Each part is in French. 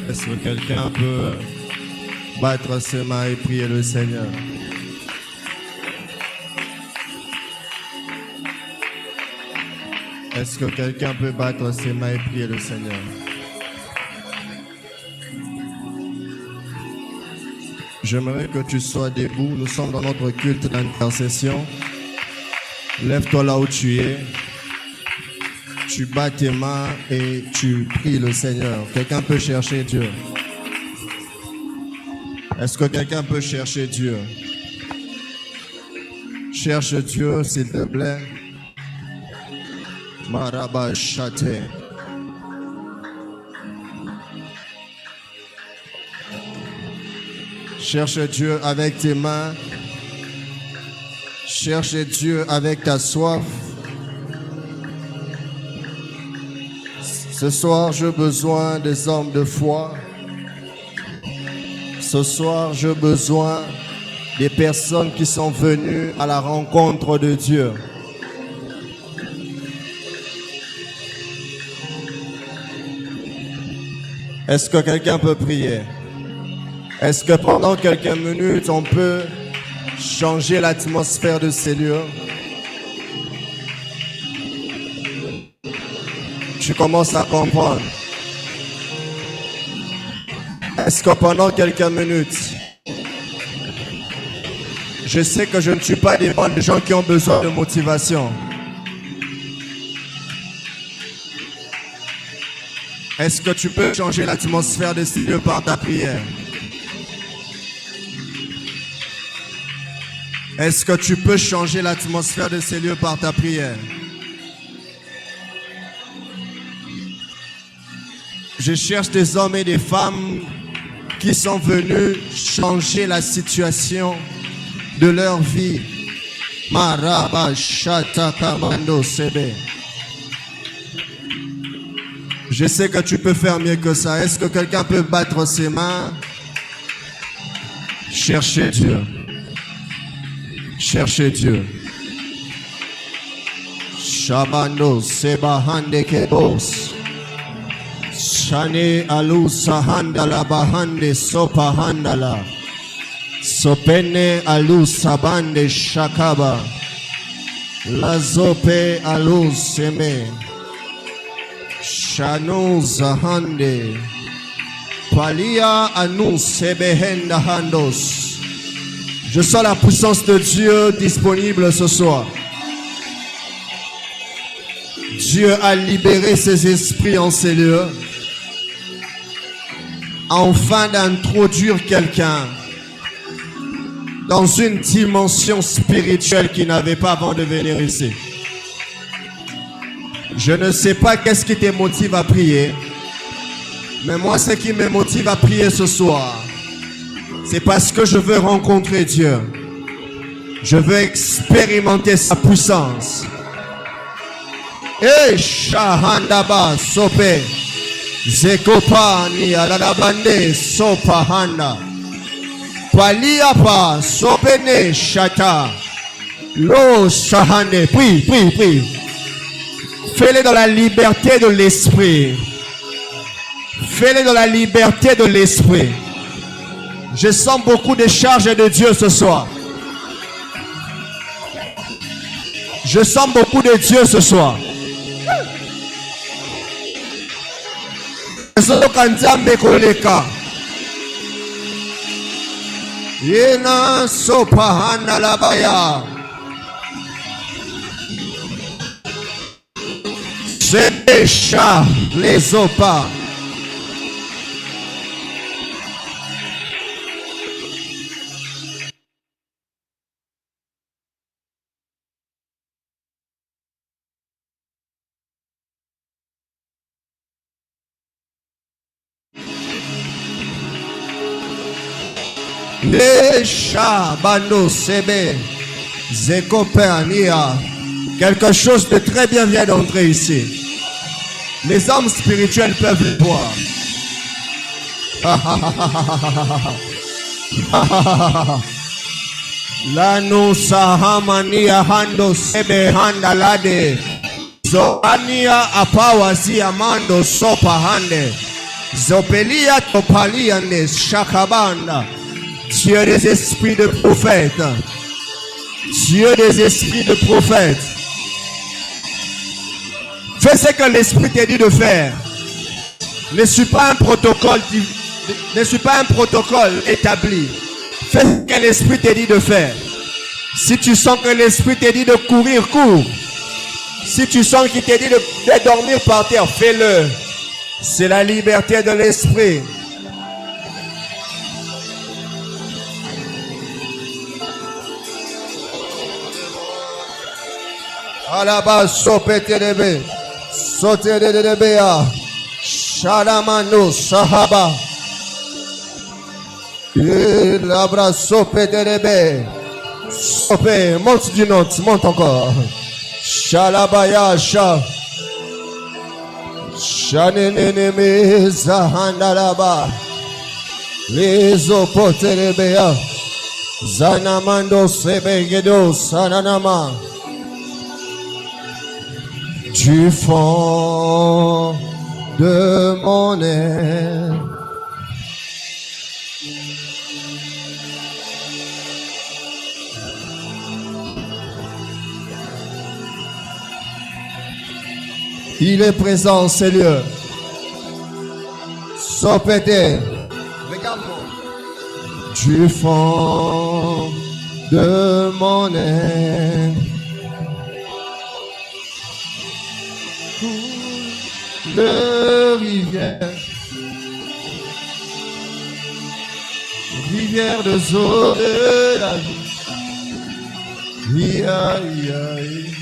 Est-ce que quelqu'un peut battre ses mains et prier le Seigneur? Est-ce que quelqu'un peut battre ses mains et prier le Seigneur? J'aimerais que tu sois debout. Nous sommes dans notre culte d'intercession. Lève-toi là où tu es. Tu bats tes mains et tu pries le Seigneur. Quelqu'un peut chercher Dieu? Est-ce que quelqu'un peut chercher Dieu? Cherche Dieu, s'il te plaît. Maraba Chate. Cherche Dieu avec tes mains. Cherche Dieu avec ta soif. Ce soir, j'ai besoin des hommes de foi. Ce soir, j'ai besoin des personnes qui sont venues à la rencontre de Dieu. Est-ce que quelqu'un peut prier? Est-ce que pendant quelques minutes, on peut changer l'atmosphère de ces lieux? Tu commences à comprendre. Est-ce que pendant quelques minutes, je sais que je ne suis pas devant des gens qui ont besoin de motivation. Est-ce que tu peux changer l'atmosphère de ces lieux par ta prière? Est-ce que tu peux changer l'atmosphère de ces lieux par ta prière? Je cherche des hommes et des femmes qui sont venus changer la situation de leur vie. Maraba Shata Kamando Sebe. Je sais que tu peux faire mieux que ça. Est-ce que quelqu'un peut battre ses mains? Cherchez Dieu. Cherchez Dieu. Shabando Sebahande Kebos. Shane alu sahandala bahande sopa handala. Sopene alu sabande shakaba. Lazope alu seme. Shano zahande. Palia anu sebehenda handos. Je sens la puissance de Dieu disponible ce soir. Dieu a libéré ses esprits en ces lieux. Afin d'introduire quelqu'un dans une dimension spirituelle qu'il n'avait pas avant de venir ici. Je ne sais pas qu'est-ce qui te motive à prier, mais moi, ce qui me motive à prier ce soir, c'est parce que je veux rencontrer Dieu. Je veux expérimenter sa puissance. Et Shahandaba Sope. Zekopani alalabande sopahanda. Paliapa sopene shata. Lo shahande. Prie. Fais-le dans la liberté de l'esprit. Fais-le dans la liberté de l'esprit. Je sens beaucoup de charges de Dieu ce soir. Je sens beaucoup de Dieu ce soir. Kanzambe koleka yena sopahana labaya sepesha les opa. Les chats, bando, sebe, zekopania. Quelque chose de très bien vient d'entrer ici. Les hommes spirituels peuvent le voir. Lanu sahamania hando sebe handalade. Zoania apawasi amando sopa hande. Zopelia Topaliane Shakabanda. Dieu des esprits de prophètes. Dieu des esprits de prophètes. Fais ce que l'esprit t'a dit de faire. Ne suis pas un protocole, ne suis pas un protocole établi. Fais ce que l'esprit t'a dit de faire. Si tu sens que l'esprit t'a dit de courir, cours. Si tu sens qu'il t'a dit de dormir par terre, fais-le. C'est la liberté de l'esprit. Alaba sopete debe, sote de debea, shalamano sahaba, labra sopete debe, sope, monte du note, monte encore, shalabaya sha, shaneneme zahandalaba, les opote debea, zanamando sebegedo sananama. Du fond de mon être, il est présent, Seigneur. Sopete, regarde-moi. Du fond de mon être, de rivière de eau de la vie. Aïe, aïe.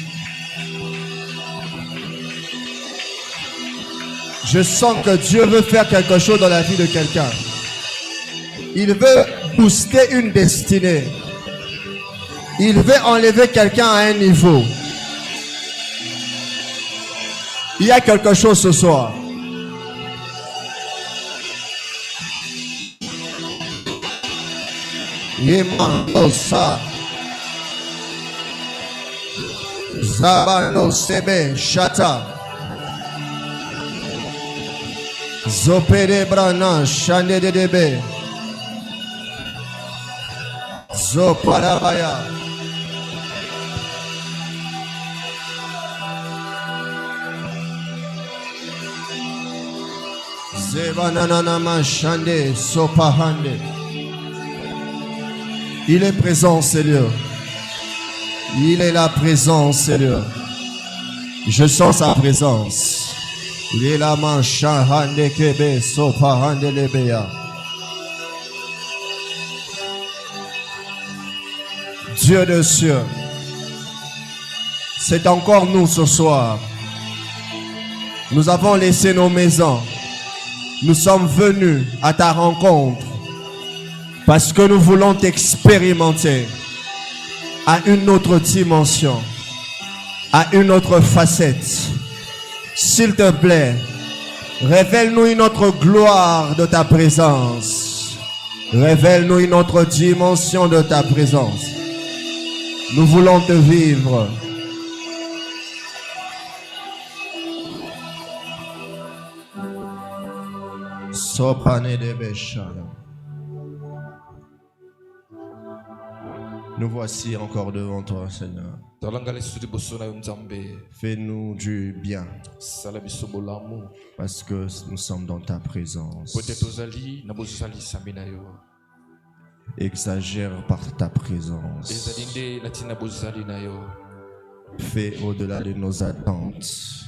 Je sens que Dieu veut faire quelque chose dans la vie de quelqu'un. Il veut booster une destinée. Il veut enlever quelqu'un à un niveau. Il y a quelque chose ce soir. Yemanosa Zabano Sebe Shata Zopere Brana Shane de Debe Zoparabaya Zebananama Shande Sopahande. Il est présent, Seigneur. Il est la présence, Seigneur. Je sens sa présence. Il est la mancha hande kebe Sopahande lebeya. Dieu de cieux, c'est encore nous ce soir. Nous avons laissé nos maisons. Nous sommes venus à ta rencontre parce que nous voulons t'expérimenter à une autre dimension, à une autre facette. S'il te plaît, révèle-nous une autre gloire de ta présence. Révèle-nous une autre dimension de ta présence. Nous voulons te vivre. Sopane de Béchada. Nous voici encore devant toi, Seigneur. Fais-nous du bien. Parce que nous sommes dans ta présence. Exagère par ta présence. Fais au-delà de nos attentes.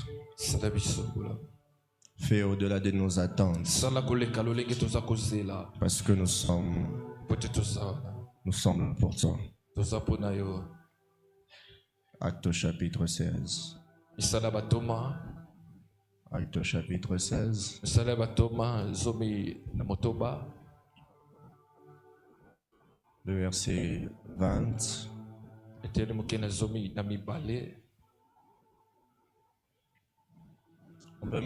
Fais au-delà de nos attentes. Parce que nous sommes là pour toi. Acte chapitre 16. Acte chapitre 16. Le verset 20. On va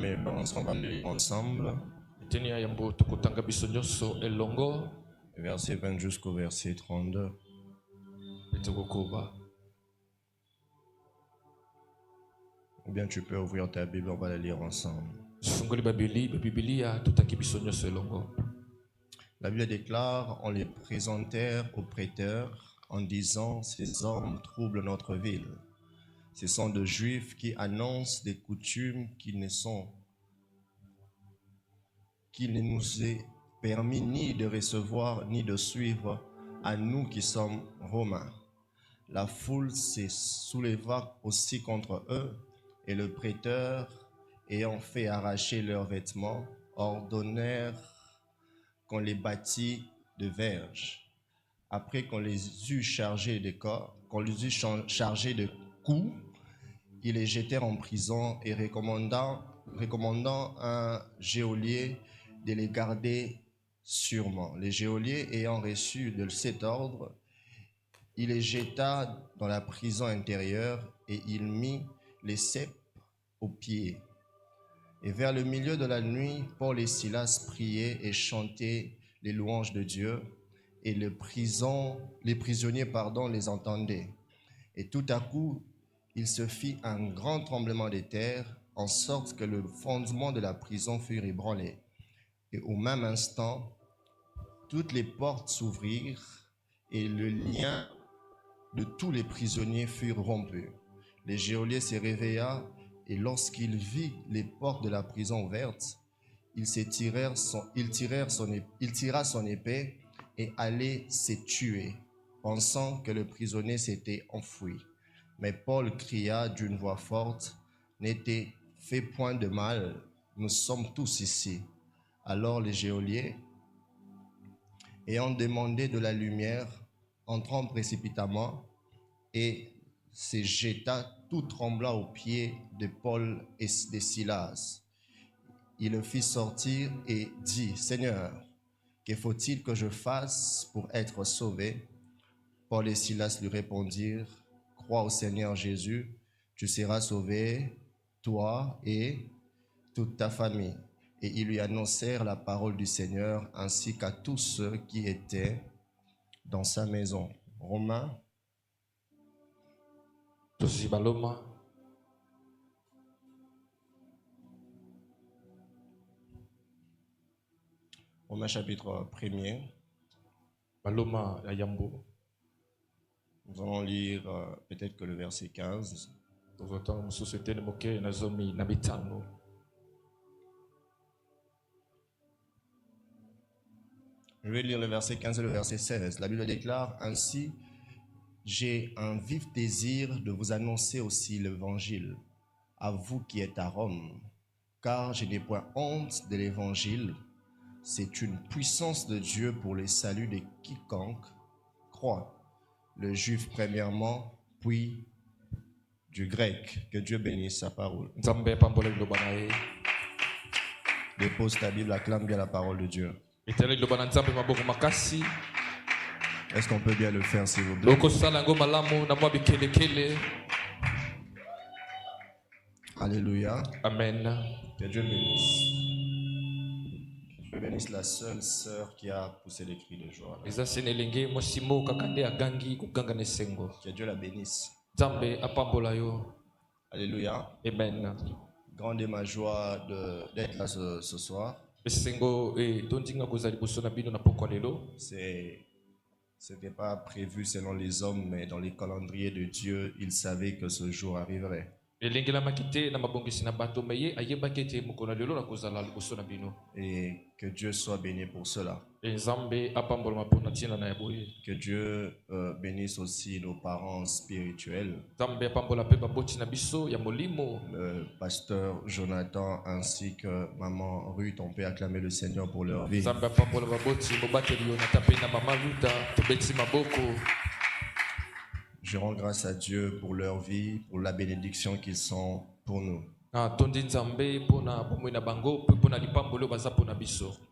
lire ensemble. Verset 20 jusqu'au verset 32. Ou bien tu peux ouvrir ta Bible, on va la lire ensemble. La Bible déclare, on les présentèrent aux prêteurs en disant, ces hommes troublent notre ville. Ce sont des Juifs qui annoncent des coutumes qui ne nous est permis ni de recevoir ni de suivre à nous qui sommes Romains. La foule se souleva aussi contre eux, et le prêteur, ayant fait arracher leurs vêtements, ordonnèrent qu'on les bâtît de verges. Après qu'on les eut chargés de coups, ils les jetèrent en prison et recommandant à un geôlier de les garder sûrement. Le geôlier ayant reçu de cet ordre, il les jeta dans la prison intérieure et il mit les ceps aux pieds. Et vers le milieu de la nuit, Paul et Silas priaient et chantaient les louanges de Dieu, et les prisonniers les entendaient. Et tout à coup, il se fit un grand tremblement de terre, en sorte que le fondement de la prison fut ébranlé. Et au même instant, toutes les portes s'ouvrirent, et le lien de tous les prisonniers furent rompus. Le geôlier se réveilla, et lorsqu'il vit les portes de la prison ouvertes, il tira son épée et allait se tuer, pensant que le prisonnier s'était enfui. Mais Paul cria d'une voix forte, « Ne te fais point de mal, nous sommes tous ici. » Alors le geôlier, ayant demandé de la lumière, entrant précipitamment et se jeta tout tremblant aux pieds de Paul et de Silas. Il le fit sortir et dit, « Seigneur, que faut-il que je fasse pour être sauvé ?» Paul et Silas lui répondirent, « Crois au Seigneur Jésus, tu seras sauvé, toi et toute ta famille. » Et ils lui annoncèrent la parole du Seigneur ainsi qu'à tous ceux qui étaient dans sa maison. Romains chapitre 1er. Nous allons lire peut-être que le verset 15. Je vais lire le verset 15 et le verset 16. La Bible déclare ainsi, « J'ai un vif désir de vous annoncer aussi l'évangile, à vous qui êtes à Rome, car je n'ai point honte de l'évangile. C'est une puissance de Dieu pour le salut de quiconque croit, le juif premièrement, puis du grec. » Que Dieu bénisse sa parole. Dépose ta Bible, acclame bien la parole de Dieu. Est-ce qu'on peut bien le faire, s'il vous plaît? Alléluia. Amen. Que Dieu bénisse. Que Dieu bénisse la seule sœur qui a poussé les cris de joie. Que Dieu la bénisse. Alléluia. Amen. Grande est ma joie d'être là ce soir. C'était pas prévu selon les hommes, mais dans les calendriers de Dieu, il savait que ce jour arriverait. Et que Dieu soit béni pour cela. Que Dieu bénisse aussi nos parents spirituels. Le pasteur Jonathan ainsi que maman Ruth, on peut acclamer le Seigneur pour leur vie. Je rends grâce à Dieu pour leur vie, pour la bénédiction qu'ils sont pour nous.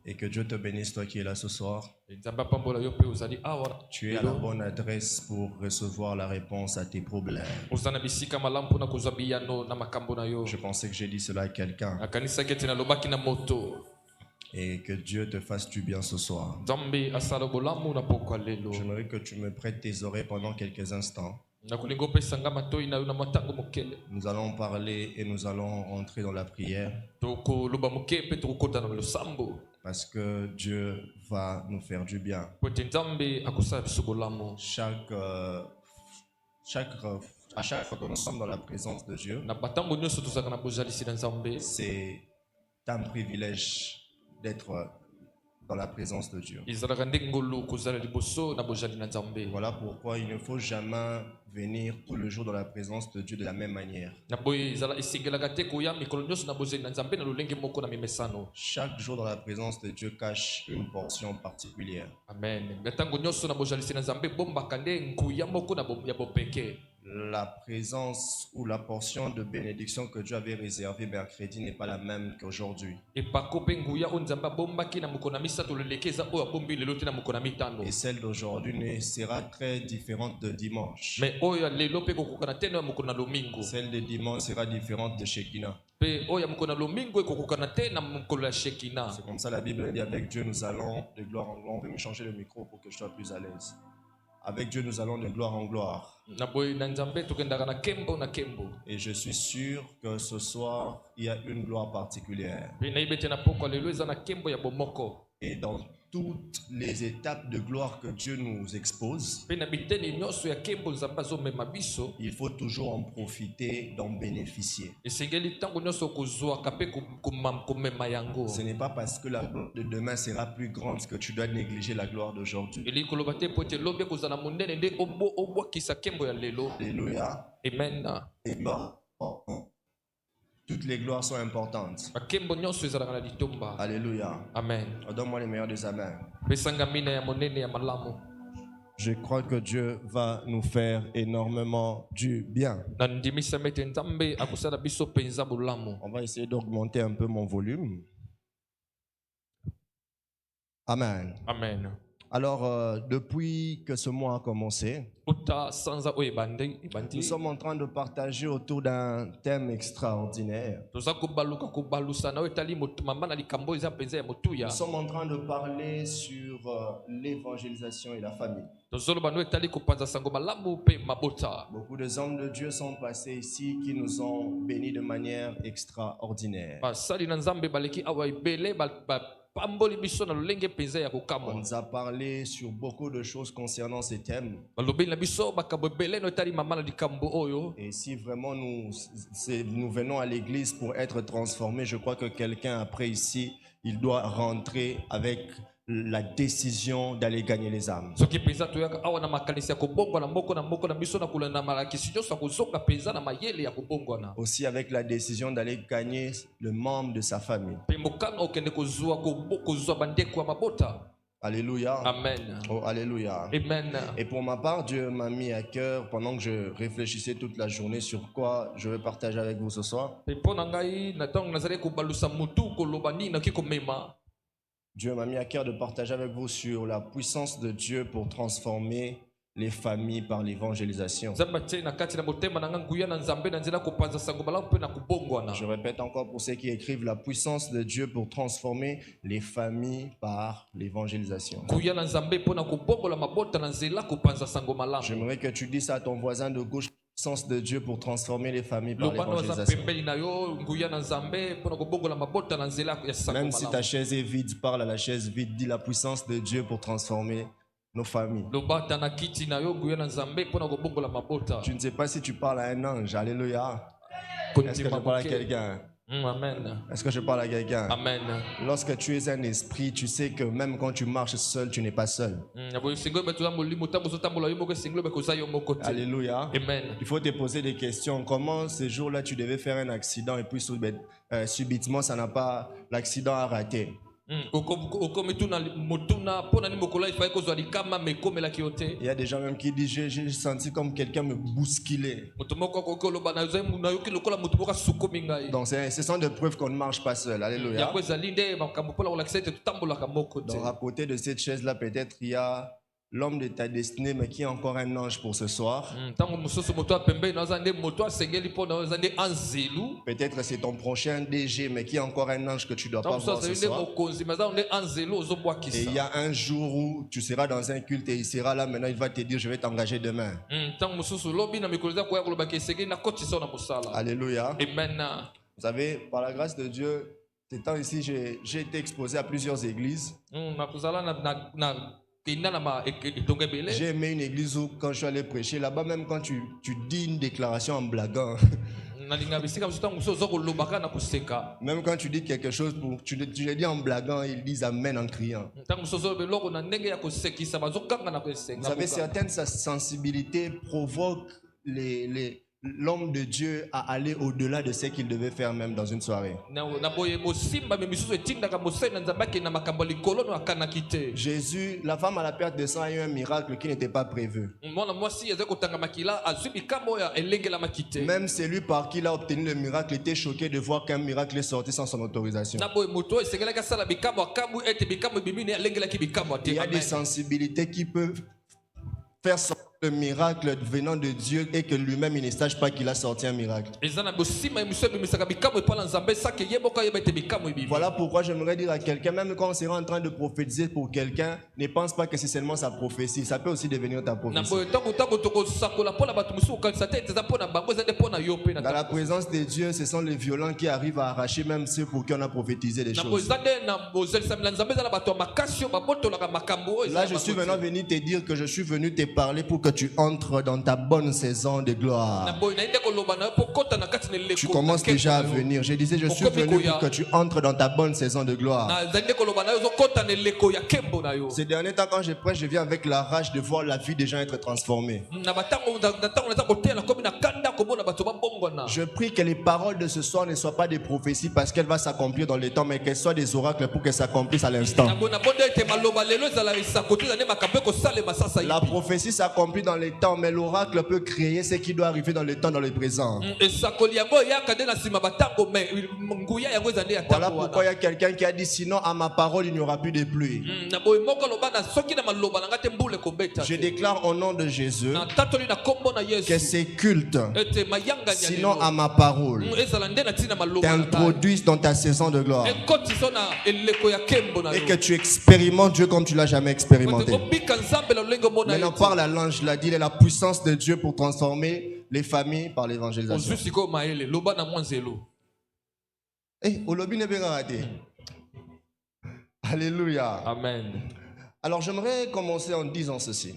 Et que Dieu te bénisse, toi qui es là ce soir. Tu es à la bonne adresse pour recevoir la réponse à tes problèmes. Je pensais que j'ai dit cela à quelqu'un. Et que Dieu te fasse du bien ce soir. J'aimerais que tu me prêtes tes oreilles pendant quelques instants. Nous allons parler et nous allons entrer dans la prière parce que Dieu va nous faire du bien. À chaque fois que nous sommes dans la présence de Dieu, c'est un privilège d'être dans la présence de Dieu. Voilà pourquoi il ne faut jamais venir tout le jour dans la présence de Dieu de la même manière. Chaque jour dans la présence de Dieu cache une portion particulière. Amen. La présence ou la portion de bénédiction que Dieu avait réservée mercredi n'est pas la même qu'aujourd'hui. Et celle d'aujourd'hui sera très différente de dimanche. Celle de dimanche sera différente de Shekinah. C'est comme ça la Bible dit, avec Dieu nous allons de gloire en gloire. On peut me changer le micro pour que je sois plus à l'aise. Avec Dieu nous allons de gloire en gloire. Et je suis sûr que ce soir il y a une gloire particulière. Et dans toutes les étapes de gloire que Dieu nous expose, il faut toujours en profiter, d'en bénéficier. Ce n'est pas parce que la gloire de demain sera plus grande que tu dois négliger la gloire d'aujourd'hui. Alléluia. Amen. Et bon, toutes les gloires sont importantes. Alléluia. Amen. Donne-moi les meilleurs des amens. Je crois que Dieu va nous faire énormément du bien. On va essayer d'augmenter un peu mon volume. Amen. Amen. Alors, depuis que ce mois a commencé, nous sommes en train de partager autour d'un thème extraordinaire. Nous sommes en train de parler sur l'évangélisation et la famille. Beaucoup de hommes de Dieu sont passés ici qui nous ont bénis de manière extraordinaire. On nous a parlé sur beaucoup de choses concernant ces thèmes. Et si vraiment nous venons à l'église pour être transformés, je crois que quelqu'un après ici, il doit rentrer avec la décision d'aller gagner les âmes. Aussi avec la décision d'aller gagner le membre de sa famille. Alléluia. Amen. Oh, alléluia. Amen. Et pour ma part, Dieu m'a mis à cœur pendant que je réfléchissais toute la journée sur quoi je vais partager avec vous ce soir. Dieu m'a mis à cœur de partager avec vous sur la puissance de Dieu pour transformer les familles par l'évangélisation. Je répète encore pour ceux qui écrivent, la puissance de Dieu pour transformer les familles par l'évangélisation. J'aimerais que tu dises à ton voisin de gauche, puissance de Dieu pour transformer les familles par l'évangélisation. Même si ta chaise est vide, parle à la chaise vide, dis la puissance de Dieu pour transformer nos familles. Tu ne sais pas si tu parles à un ange. Alléluia. Est-ce que je parle à quelqu'un? Amen. Est-ce que je parle à quelqu'un? Amen. Lorsque tu es un esprit, tu sais que même quand tu marches seul, tu n'es pas seul. Alléluia. Amen. Il faut te poser des questions. Comment ce jour-là tu devais faire un accident et puis subitement l'accident a raté? Il y a des gens même qui disent j'ai senti comme quelqu'un me bousculer. Donc ce sont des preuves qu'on ne marche pas seul. Alléluia. Donc à côté de cette chaise là, peut-être il y a l'homme de ta destinée, mais qui est encore un ange pour ce soir. Peut-être c'est ton prochain DG, mais qui est encore un ange que tu dois pas voir ce soir. Et il y a un jour où tu seras dans un culte et il sera là, maintenant il va te dire je vais t'engager demain. Alléluia. Amen. Vous savez, par la grâce de Dieu, ces temps ici, j'ai été exposé à plusieurs églises. J'ai aimé une église où quand je suis allé prêcher, là-bas même quand tu dis une déclaration en blaguant, même quand tu dis quelque chose, tu le dis en blaguant, ils disent amen en criant. Vous savez, certaines sensibilités provoquent l'homme de Dieu à aller au-delà de ce qu'il devait faire même dans une soirée. Jésus, la femme à la perte de sang a eu un miracle qui n'était pas prévu. Même celui par qui il a obtenu le miracle était choqué de voir qu'un miracle est sorti sans son autorisation. Il y a des sensibilités qui peuvent faire sortir le miracle venant de Dieu et que lui-même il ne sache pas qu'il a sorti un miracle. Voilà pourquoi j'aimerais dire à quelqu'un, même quand on sera en train de prophétiser pour quelqu'un, ne pense pas que c'est seulement sa prophétie, ça peut aussi devenir ta prophétie. Dans la présence de Dieu, ce sont les violents qui arrivent à arracher même ceux pour qui on a prophétisé des choses. Là, je suis maintenant venu te dire que je suis venu te parler pour que tu entres dans ta bonne saison de gloire. Tu commences déjà à venir. Je disais, je suis venu pour que tu entres dans ta bonne saison de gloire. Ces derniers temps, quand je prêche, je viens avec la rage de voir la vie des gens être transformée. Je prie que les paroles de ce soir ne soient pas des prophéties parce qu'elles vont s'accomplir dans le temps, mais qu'elles soient des oracles pour qu'elles s'accomplissent à l'instant. La prophétie s'accomplit dans le temps, mais l'oracle peut créer ce qui doit arriver dans le temps, dans le présent. Voilà pourquoi il y a quelqu'un qui a dit sinon à ma parole il n'y aura plus de pluie. Je déclare au nom de Jésus que ces cultes, sinon à ma parole, t'introduisent dans ta saison de gloire et que tu expérimentes Dieu comme tu l'as jamais expérimenté. Maintenant parle à l'ange, l'a dit, il est la puissance de Dieu pour transformer les familles par l'évangélisation. Alléluia. Amen. Alors j'aimerais commencer en disant ceci.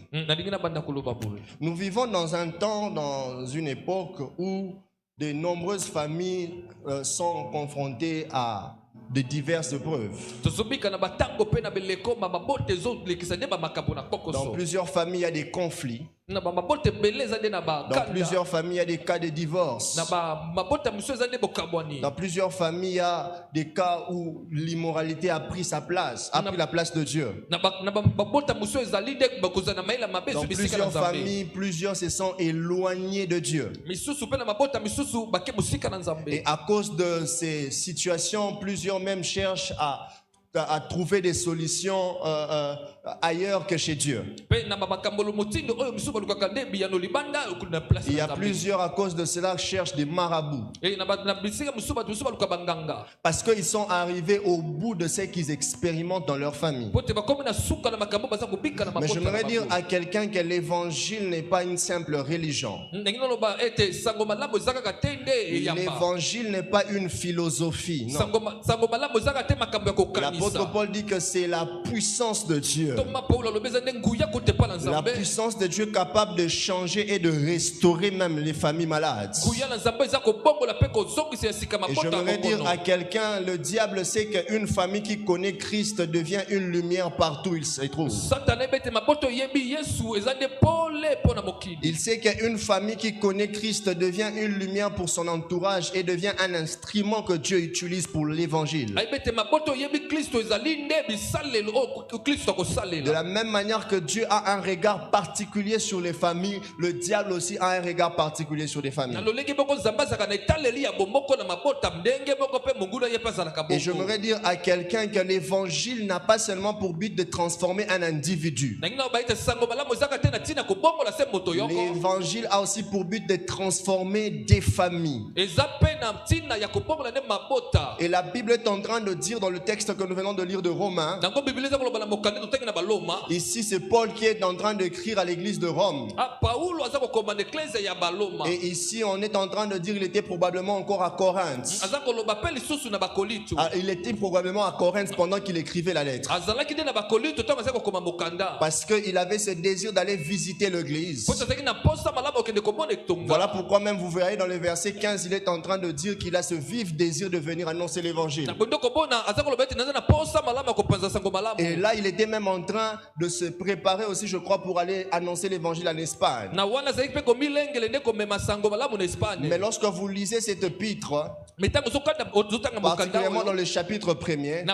Nous vivons dans un temps, dans une époque où de nombreuses familles sont confrontées à de diverses épreuves. Dans plusieurs familles, il y a des conflits. Dans plusieurs familles, il y a des cas de divorce. Dans plusieurs familles, il y a des cas où l'immoralité a pris sa place, a pris la place de Dieu. Dans plusieurs familles, plusieurs se sont éloignés de Dieu. Et à cause de ces situations, plusieurs même cherchent à trouver des solutions ailleurs que chez Dieu. Il y a plusieurs à cause de cela cherchent des marabouts. Parce qu'ils sont arrivés au bout de ce qu'ils expérimentent dans leur famille. Mais j'aimerais dire à quelqu'un que l'évangile n'est pas une simple religion. L'évangile n'est pas une philosophie. Non. L'apôtre Paul dit que c'est la puissance de Dieu. La puissance de Dieu capable de changer et de restaurer même les familles malades. Et j'aimerais dire à quelqu'un, le diable sait qu'une famille qui connaît Christ devient une lumière partout où il se trouve. Il sait qu'une famille qui connaît Christ devient une lumière pour son entourage et devient un instrument que Dieu utilise pour l'évangile. De la même manière que Dieu a un regard particulier sur les familles, le diable aussi a un regard particulier sur les familles. Et j'aimerais dire à quelqu'un que l'évangile n'a pas seulement pour but de transformer un individu. L'évangile a aussi pour but de transformer des familles. Et la Bible est en train de dire dans le texte que nous venons de lire de Romains, ici c'est Paul qui est en train d'écrire à l'église de Rome. Et ici on est en train de dire qu'il était probablement encore à Corinthe. Il était probablement à Corinthe pendant qu'il écrivait la lettre. Parce qu'il avait ce désir d'aller visiter l'église. Voilà pourquoi même vous verrez dans le verset 15, il est en train de dire qu'il a ce vif désir de venir annoncer l'évangile. Et là, il était même en train de se préparer aussi, je crois, pour aller annoncer l'évangile en Espagne. Mais lorsque vous lisez cet épître, particulièrement dans le chapitre 1er,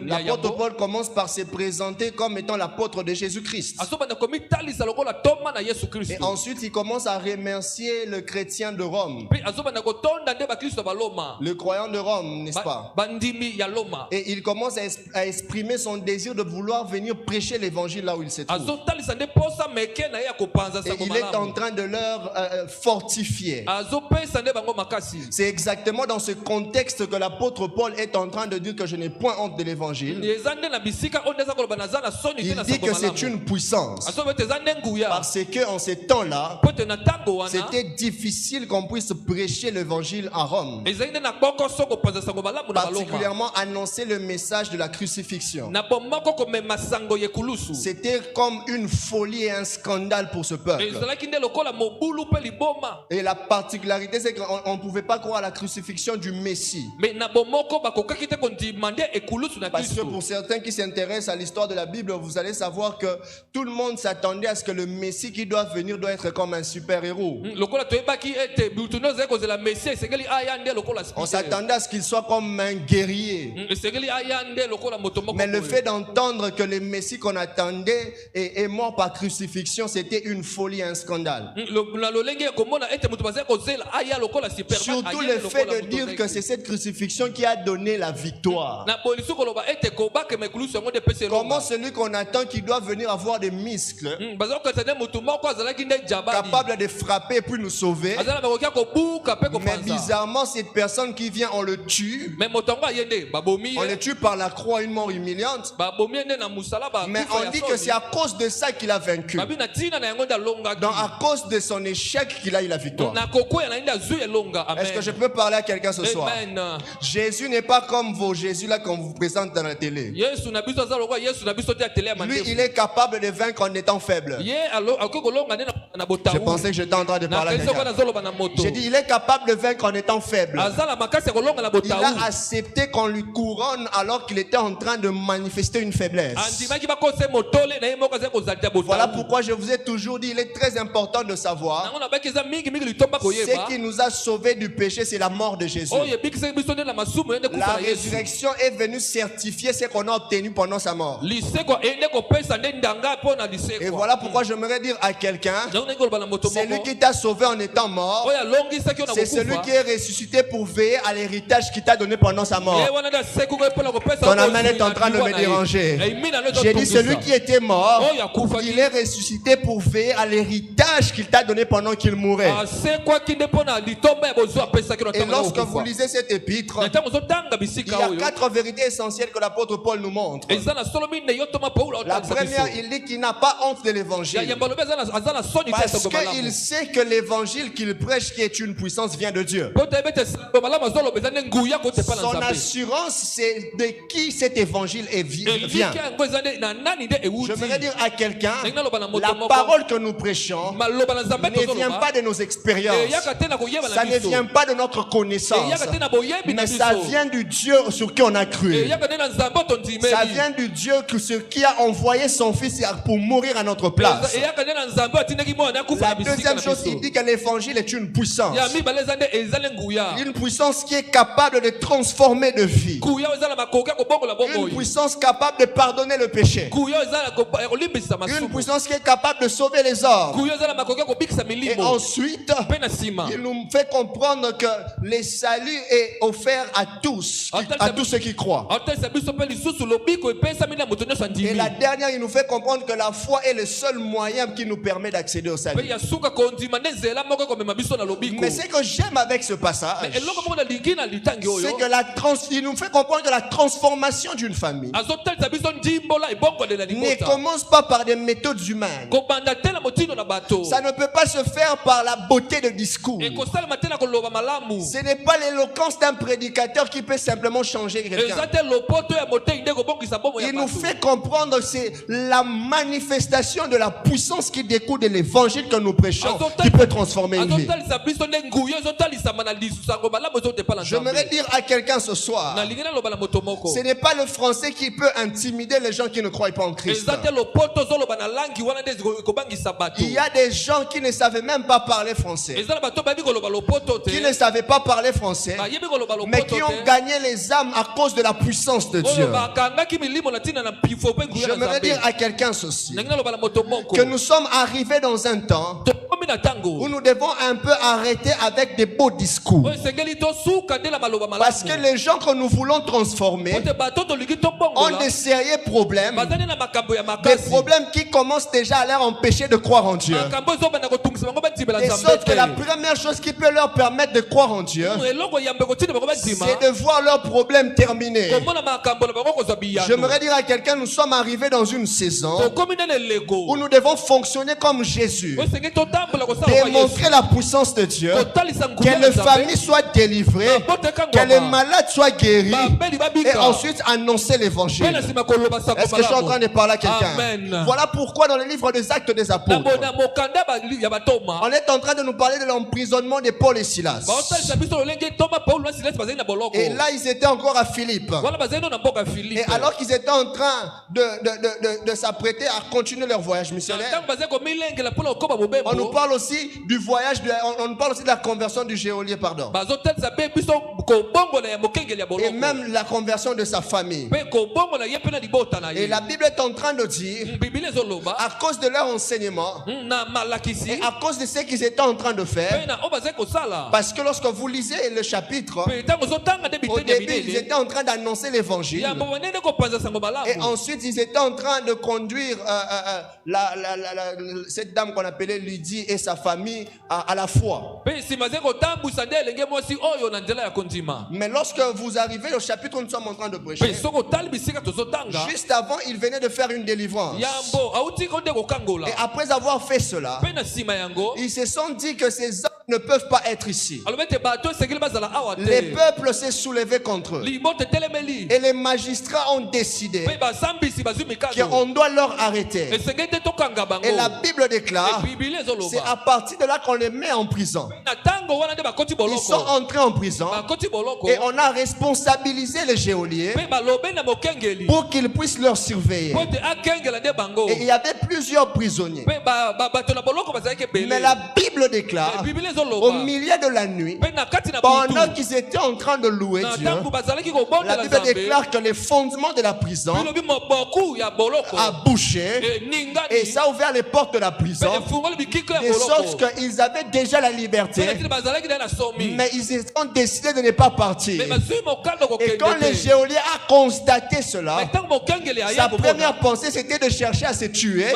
l'apôtre Paul commence par se présenter comme étant l'apôtre de Jésus-Christ. Et ensuite, il commence à remercier le chrétien de Rome, le croyant de Rome, n'est-ce pas? Et il commence à exprimer son désir de vouloir venir prêcher l'évangile là où il se trouve. Et il est en train de leur fortifier. C'est exactement dans ce contexte que l'apôtre Paul est en train de dire que je n'ai point honte de l'évangile. Il dit que c'est une puissance. Parce qu'en ces temps-là, c'était difficile qu'on puisse prêcher l'évangile à Rome. Particulièrement annoncer le message de la crucifixion. C'était comme une folie et un scandale pour ce peuple. Et la particularité, c'est qu'on ne pouvait pas croire à la crucifixion du Messie. Parce que pour certains qui s'intéressent à l'histoire de la Bible, vous allez savoir que tout le monde s'attendait à ce que le Messie qui doit venir doit être comme un super-héros. On s'attendait à ce qu'il soit comme un guerrier. Mais le fait d'entendre que le Messie qu'on attendait est mort par crucifixion, c'était une folie, un scandale. Surtout le fait de dire que c'est cette crucifixion qui a donné la victoire. Comment celui qu'on attend qui doit venir avoir des muscles, capable de frapper puis nous sauver, mais bizarrement cette personne qui vient on le tue. On le tue par la croix, une mort humiliante. Mais on dit que c'est à cause de ça qu'il a vaincu. Donc à cause de son échec qu'il a eu la victoire. Est-ce que je peux parler à quelqu'un ce soir? Jésus n'est pas comme vos Jésus là qu'on vous présente dans la télé. Lui, il est capable de vaincre en étant faible. Je pensais que j'étais en train de parler à quelqu'un. J'ai dit, il est capable de vaincre en étant faible. Il a accepté qu'on lui couronne alors qu'il était en train de manifester une faiblesse. Voilà pourquoi je vous ai toujours dit, il est très important de savoir ce qui nous a sauvés du péché, c'est la mort de Jésus. La résurrection est venue certifier ce qu'on a obtenu pendant sa mort. Et voilà pourquoi j'aimerais dire à quelqu'un, c'est lui qui t'a sauvé en étant mort. C'est celui qui est ressuscité pour veiller à l'héritage qu'il t'a donné pendant sa mort. Ton amen est en train de me déranger. J'ai dit celui qui était mort, il est ressuscité pour veiller à l'héritage qu'il t'a donné pendant qu'il mourait. Et lorsque vous lisez cet épître, il y a 4 vérités essentielles que l'apôtre Paul nous montre. La première, il dit qu'il n'a pas honte de l'évangile. Parce qu'il sait que l'évangile qu'il prêche, qui est une puissance, vient de Dieu. Son assurance, c'est de qui cet évangile vient. J'aimerais dire à quelqu'un, la parole que nous prêchons ne vient pas de nos expériences. Ça ne vient pas de notre connaissance. Mais ça vient du Dieu sur qui on a cru. Ça vient du Dieu sur qui a envoyé son fils pour mourir à notre place. La deuxième chose, il dit que l'évangile est une puissance. Une puissance qui est capable de transformer de vie. Une puissance capable de pardonner le péché. Une puissance qui est capable de sauver les hommes. Et ensuite, il nous fait comprendre que le salut est offert à tous ceux qui croient. Et la dernière, il nous fait comprendre que la foi est le seul moyen qui nous permet d'accéder au salut. Mais ce que j'aime avec ce passage, c'est que il nous fait comprendre que la transformation d'une famille ne commence pas par des méthodes humaines. Ça ne peut pas se faire par la beauté de discours. Ce n'est pas l'éloquence d'un prédicateur qui peut simplement changer quelqu'un. Il nous fait comprendre que c'est la manifestation de la puissance qui découle de l'évangile que nous prêchons qui peut transformer une vie. J'aimerais dire à quelqu'un ce soir, ce n'est pas le français qui peut intimider les gens qui ne croient pas en Christ. Il y a des gens qui ne savaient même pas parler français, qui ne savaient pas parler français, mais qui ont gagné les âmes à cause de la puissance de Dieu. J'aimerais dire à quelqu'un ceci, que nous sommes arrivés dans un temps où nous devons un peu arrêter avec des beaux discours. Parce que les gens que nous voulons transformer ont des sérieux problèmes. Des problèmes qui commencent déjà à leur empêcher de croire en Dieu. Et sauf que la première chose qui peut leur permettre de croire en Dieu, c'est de voir leurs problèmes terminés. J'aimerais dire à quelqu'un, nous sommes arrivés dans une saison où nous devons fonctionner comme Jésus. Démontrer la puissance de Dieu, que les familles soient délivrées, que les malades soient guéris, et ensuite annoncer l'évangile. Est-ce que je suis en train de parler à quelqu'un? Voilà pourquoi dans le livre des Actes des Apôtres, on est en train de nous parler de l'emprisonnement de Paul et Silas. Et là, ils étaient encore à Philippe. Et alors qu'ils étaient en train de s'apprêter à continuer leur voyage missionnaire, on nous parle aussi du voyage, on nous parle aussi de la conversion du geôlier, pardon. Et même la conversion de sa famille. Et la Bible est en train de dire, à cause de leur enseignement, et à cause de ce qu'ils étaient en train de faire, parce que lorsque vous lisez le chapitre, au début, ils étaient en train d'annoncer l'évangile. Et ensuite, ils étaient en train de conduire cette dame qu'on appelait Lydie et sa famille à la foi. Mais lorsque vous arrivez au chapitre où nous sommes en train de prêcher, juste avant, ils venaient de faire une délivrance. Et après avoir fait cela, ils se sont dit que ces hommes ne peuvent pas être ici. Les peuples s'est soulevé contre eux. Et les magistrats ont décidé qu'on doit leur arrêter. Et la Bible déclare, c'est à partir de là qu'on les met en prison. Ils sont entrés en prison et on a responsabilisé les geôliers pour qu'ils puissent leur surveiller. Et il y avait plusieurs prisonniers. Mais la Bible déclare, au milieu de la nuit, pendant qu'ils étaient en train de louer Dieu, la Bible déclare que les fondements de la prison a bouché et ça a ouvert les portes de la prison, de sorte qu'ils avaient déjà la liberté, mais ils ont décidé de ne pas partir. Et quand le geôlier a constaté cela, sa première pensée c'était de chercher à se tuer,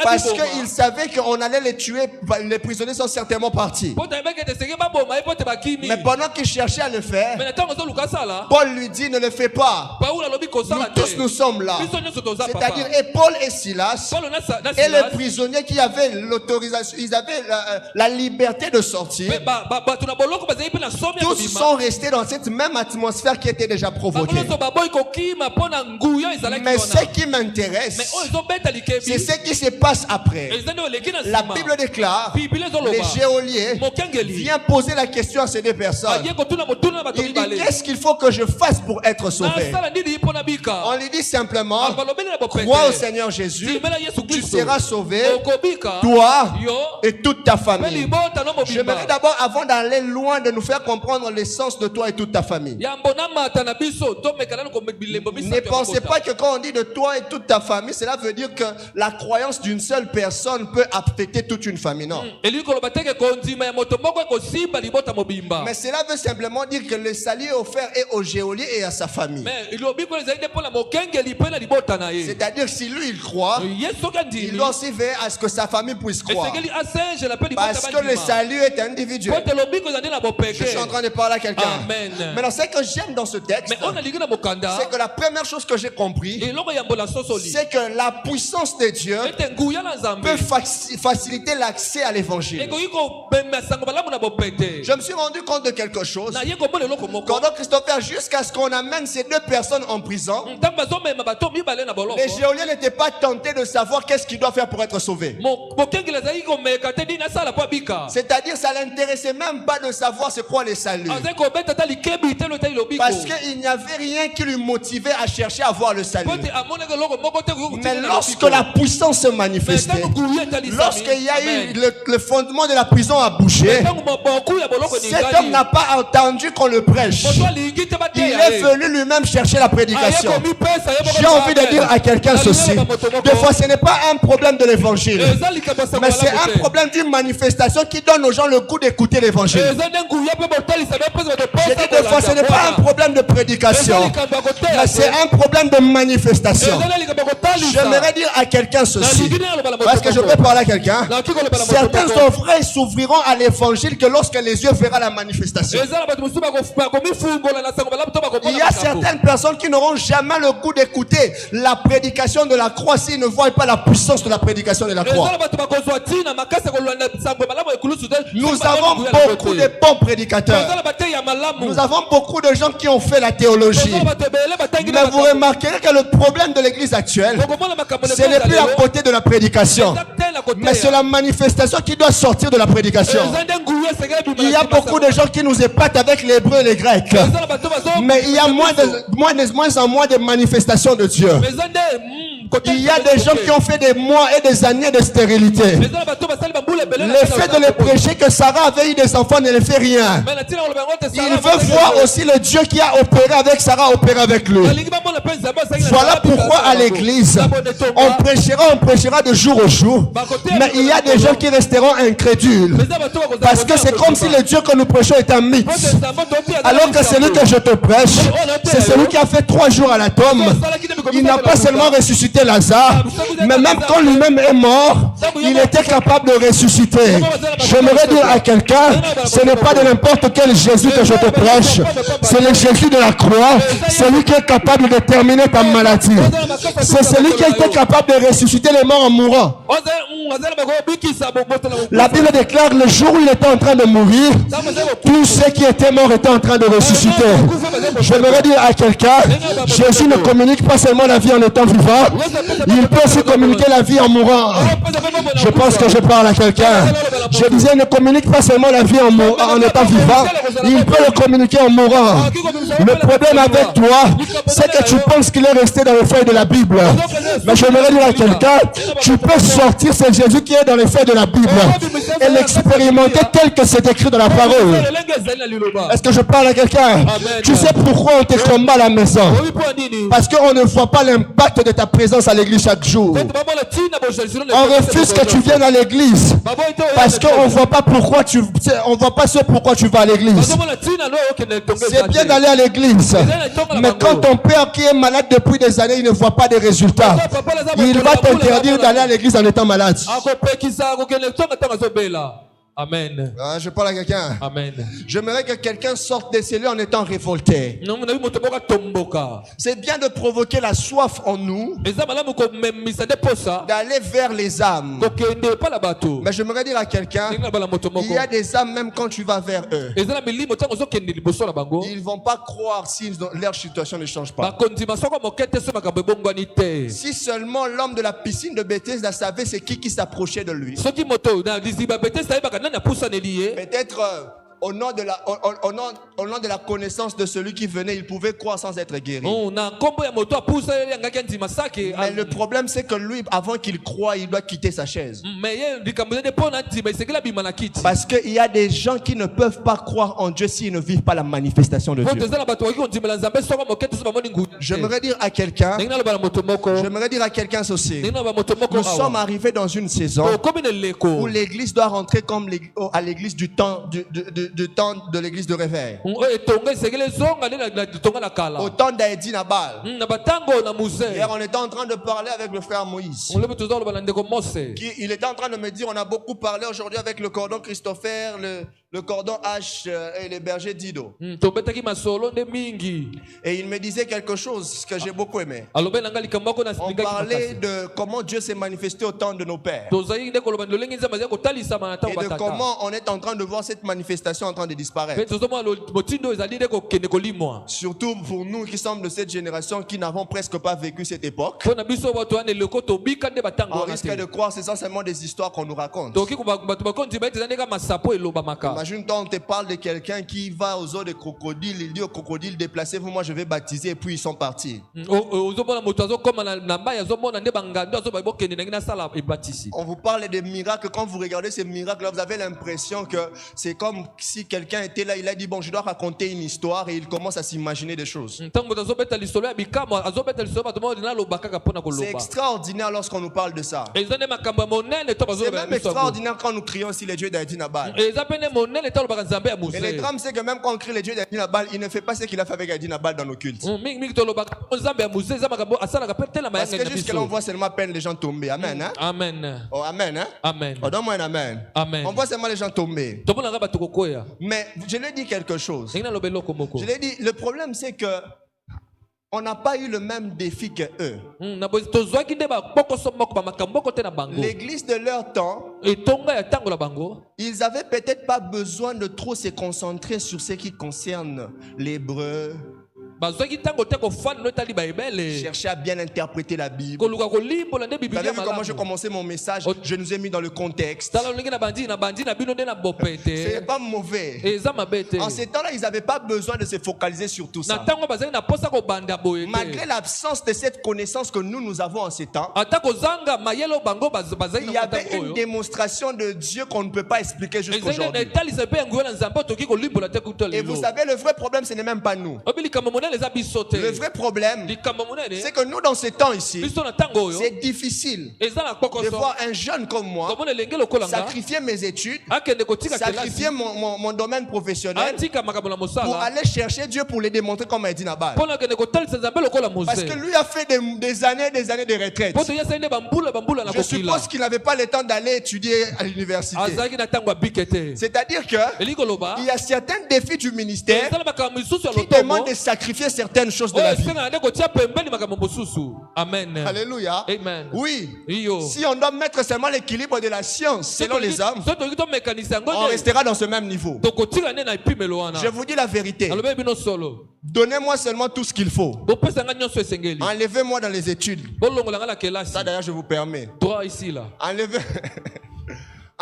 parce qu'il savait qu'on allait les tuer. Les prisonniers sont certainement partis. Mais pendant qu'il cherchait à le faire, Paul lui dit, ne le fais pas. Nous tous nous sommes là. C'est-à-dire Paul et Silas et les prisonniers qui avaient l'autorisation, ils avaient la liberté de sortir. Tous sont restés dans cette même atmosphère qui était déjà provoquée. Mais ce qui m'intéresse, c'est ce qui se passe après. La Bible déclare, les geôliers viennent poser la question à ces deux personnes. Il dit, qu'est-ce qu'il faut que je fasse pour être sauvé? On lui dit simplement, crois au Seigneur Jésus, tu seras sauvé, toi et toute ta famille. J'aimerais d'abord, avant d'aller loin, de nous faire comprendre l'essence de toi et toute ta famille. Ne pensez pas que quand on dit de toi et toute ta famille, cela veut dire que la croyance d'une seule personne peut affecter toute une famille. Non. Mais cela veut simplement dire que le salut est offert et au geôlier et à sa famille. C'est-à-dire si lui il croit, il doit aussi veiller à ce que sa famille puisse croire. Parce que le salut est individuel. Je suis en train de parler à quelqu'un. Maintenant, ce que j'aime dans ce texte, c'est que la première chose que j'ai compris, c'est que la puissance de Dieu peut faciliter l'accès à l'évangile. Je me suis rendu compte de quelque chose. Quand Christopher, jusqu'à ce qu'on amène ces deux personnes en prison, les géoliens n'étaient pas tentés de savoir qu'est-ce qu'ils doivent faire pour être sauvés. C'est-à-dire, ça ne l'intéressait même pas de savoir c'est quoi les saluts. Parce qu'il n'y avait rien qui lui motivait à chercher à voir le salut. Mais lorsque la puissance se manifestait, lorsqu'il y a eu le fondement de la prison a bougé, cet homme n'a pas entendu qu'on le prêche. Il est venu lui-même chercher la prédication. J'ai envie de dire à quelqu'un ceci. Des fois, ce n'est pas un problème de l'évangile, mais c'est un problème d'une manifestation qui donne aux gens le goût d'écouter l'évangile. J'ai dit des fois, ce n'est pas un problème de prédication, mais c'est un problème de manifestation. J'aimerais dire à quelqu'un ceci, parce que je peux parler à quelqu'un. Certains oreilles s'ouvriront à l'évangile que lorsque les yeux verront la manifestation. Il y a certaines personnes qui n'auront jamais le goût d'écouter la prédication de la croix s'ils ne voient pas la puissance de la prédication de la croix. Nous avons beaucoup de bons prédicateurs. Nous avons beaucoup de gens qui ont fait la théologie. Mais vous remarquerez que le problème de l'église actuelle, ce n'est plus à côté de la prédication, mais c'est la manifestation qui doit sortir de la prédication. Il y a beaucoup de gens qui nous épatent avec les Hébreux et les Grecs, mais il y a moins en moins de manifestations de Dieu. Il y a des gens qui ont fait des mois et des années de stérilité. Le fait de les prêcher que Sarah avait eu des enfants ne les fait rien. Il veut voir aussi le Dieu qui a opéré avec Sarah opérer avec lui. Voilà pourquoi à l'église, on prêchera de jour au jour. Mais il y a des gens qui resteront incrédules. Parce que c'est comme si le Dieu que nous prêchons est un mythe. Alors que celui que je te prêche, c'est celui qui a fait 3 jours à la tombe. Il n'a pas seulement ressuscité Lazare, mais même quand lui-même est mort, il était capable de ressusciter. J'aimerais dire à quelqu'un, ce n'est pas de n'importe quel Jésus que je te prêche, c'est le Jésus de la croix, celui qui est capable de terminer ta maladie. C'est celui qui était capable de ressusciter les morts en mourant. La Bible déclare le jour où il était en train de mourir, tous ceux qui étaient morts étaient en train de ressusciter. J'aimerais dire à quelqu'un, Jésus ne communique pas seulement la vie en étant vivant, il peut aussi communiquer la vie en mourant. Je pense que je parle à quelqu'un. Je disais, il ne communique pas seulement la vie en étant vivant, il peut le communiquer en mourant. Le problème avec toi, c'est que tu penses qu'il est resté dans les feuilles de la Bible. Mais j'aimerais dire à quelqu'un, tu peux sortir ce Jésus qui est dans les feuilles de la Bible et l'expérimenter tel que c'est écrit dans la parole. Est-ce que je parle à quelqu'un? Tu sais pourquoi on te combat à la maison? Parce qu'on ne voit pas l'impact de ta présence à l'église chaque jour. On refuse que tu viennes à l'église parce qu'on ne voit pas pourquoi on voit pas ce pourquoi tu vas à l'église. C'est bien d'aller à l'église, mais quand ton père qui est malade depuis des années, il ne voit pas de résultats, il va t'interdire d'aller à l'église en étant malade. Amen. Je parle à quelqu'un. Amen. J'aimerais que quelqu'un sorte des cellules en étant révolté. C'est bien de provoquer la soif en nous, d'aller vers les âmes. Mais j'aimerais dire à quelqu'un, il y a des âmes même quand tu vas vers eux, ils ne vont pas croire si leur situation ne change pas. Si seulement l'homme de la piscine de Bethesda savait c'est qui s'approchait de lui, peut-être au nom de la connaissance de celui qui venait, il pouvait croire sans être guéri. Mais le problème, c'est que lui, avant qu'il croie, il doit quitter sa chaise. Parce qu'il y a des gens qui ne peuvent pas croire en Dieu s'ils ne vivent pas la manifestation de Dieu. J'aimerais dire à quelqu'un, ceci. Nous sommes arrivés dans une saison où l'église doit rentrer comme à l'église du temps de l'église de réveil. Au temps d'Aïdi Nabal. Hier, on était en train de parler avec le frère Moïse. Il était en train de me dire, on a beaucoup parlé aujourd'hui avec le cordon Christopher, le cordon H et le berger Dido. Et il me disait quelque chose que j'ai beaucoup aimé. On parlait de comment Dieu s'est manifesté au temps de nos pères. Et de comment on est en train de voir cette manifestation en train de disparaître. Surtout pour nous qui sommes de cette génération qui n'avons presque pas vécu cette époque. On risque de croire c'est essentiellement des histoires qu'on nous raconte. Imagine toi, on te parle de quelqu'un qui va aux eaux de crocodile, il dit aux crocodiles déplacez-vous, moi je vais baptiser, et puis ils sont partis. On vous parle des miracles, quand vous regardez ces miracles là, vous avez l'impression que c'est comme si quelqu'un était là, il a dit bon je dois raconter une histoire et il commence à s'imaginer des choses. C'est extraordinaire lorsqu'on nous parle de ça. C'est même extraordinaire quand nous crions si les dieux d'Aïdi Nabal. Et le drame c'est que même quand on crie les dieux d'Aïdi Nabal, il ne fait pas ce qu'il a fait avec Aïdi Nabal dans nos cultes. Parce que jusque là on voit seulement à peine les gens tomber. Amen. Hein? Amen. Oh, amen. Hein? Amen. Oh, donne-moi un amen. Amen. On voit seulement les gens tomber. Mais je lui ai dit quelque chose. Je lui ai dit, le problème c'est que on n'a pas eu le même défi que eux. L'église de leur temps, ils avaient peut-être pas besoin de trop se concentrer sur ce qui concerne l'hébreu. Chercher à bien interpréter la Bible. Vous avez vu comment j'ai commencé mon message? Je nous ai mis dans le contexte. C'est pas mauvais. En ces temps-là, ils n'avaient pas besoin de se focaliser sur tout ça. Malgré l'absence de cette connaissance que nous avons en ces temps, il y avait une démonstration de Dieu qu'on ne peut pas expliquer jusqu'aujourd'hui. Et vous savez, le vrai problème, ce n'est même pas nous. Le vrai problème, c'est que nous dans ces temps ici, c'est difficile de voir un jeune comme moi sacrifier mes études, sacrifier mon domaine professionnel pour aller chercher Dieu pour les démontrer comme Aïdi Nabal. Parce que lui a fait des années de retraite. Je suppose qu'il n'avait pas le temps d'aller étudier à l'université. C'est-à-dire qu'il y a certains défis du ministère qui demandent de sacrifier certaines choses de la vie. Amen. Alléluia. Amen. Oui. Si on doit mettre seulement l'équilibre de la science selon les hommes, on restera dans ce même niveau. Je vous dis la vérité. Donnez-moi seulement tout ce qu'il faut. Enlevez-moi dans les études. Ça d'ailleurs je vous permets.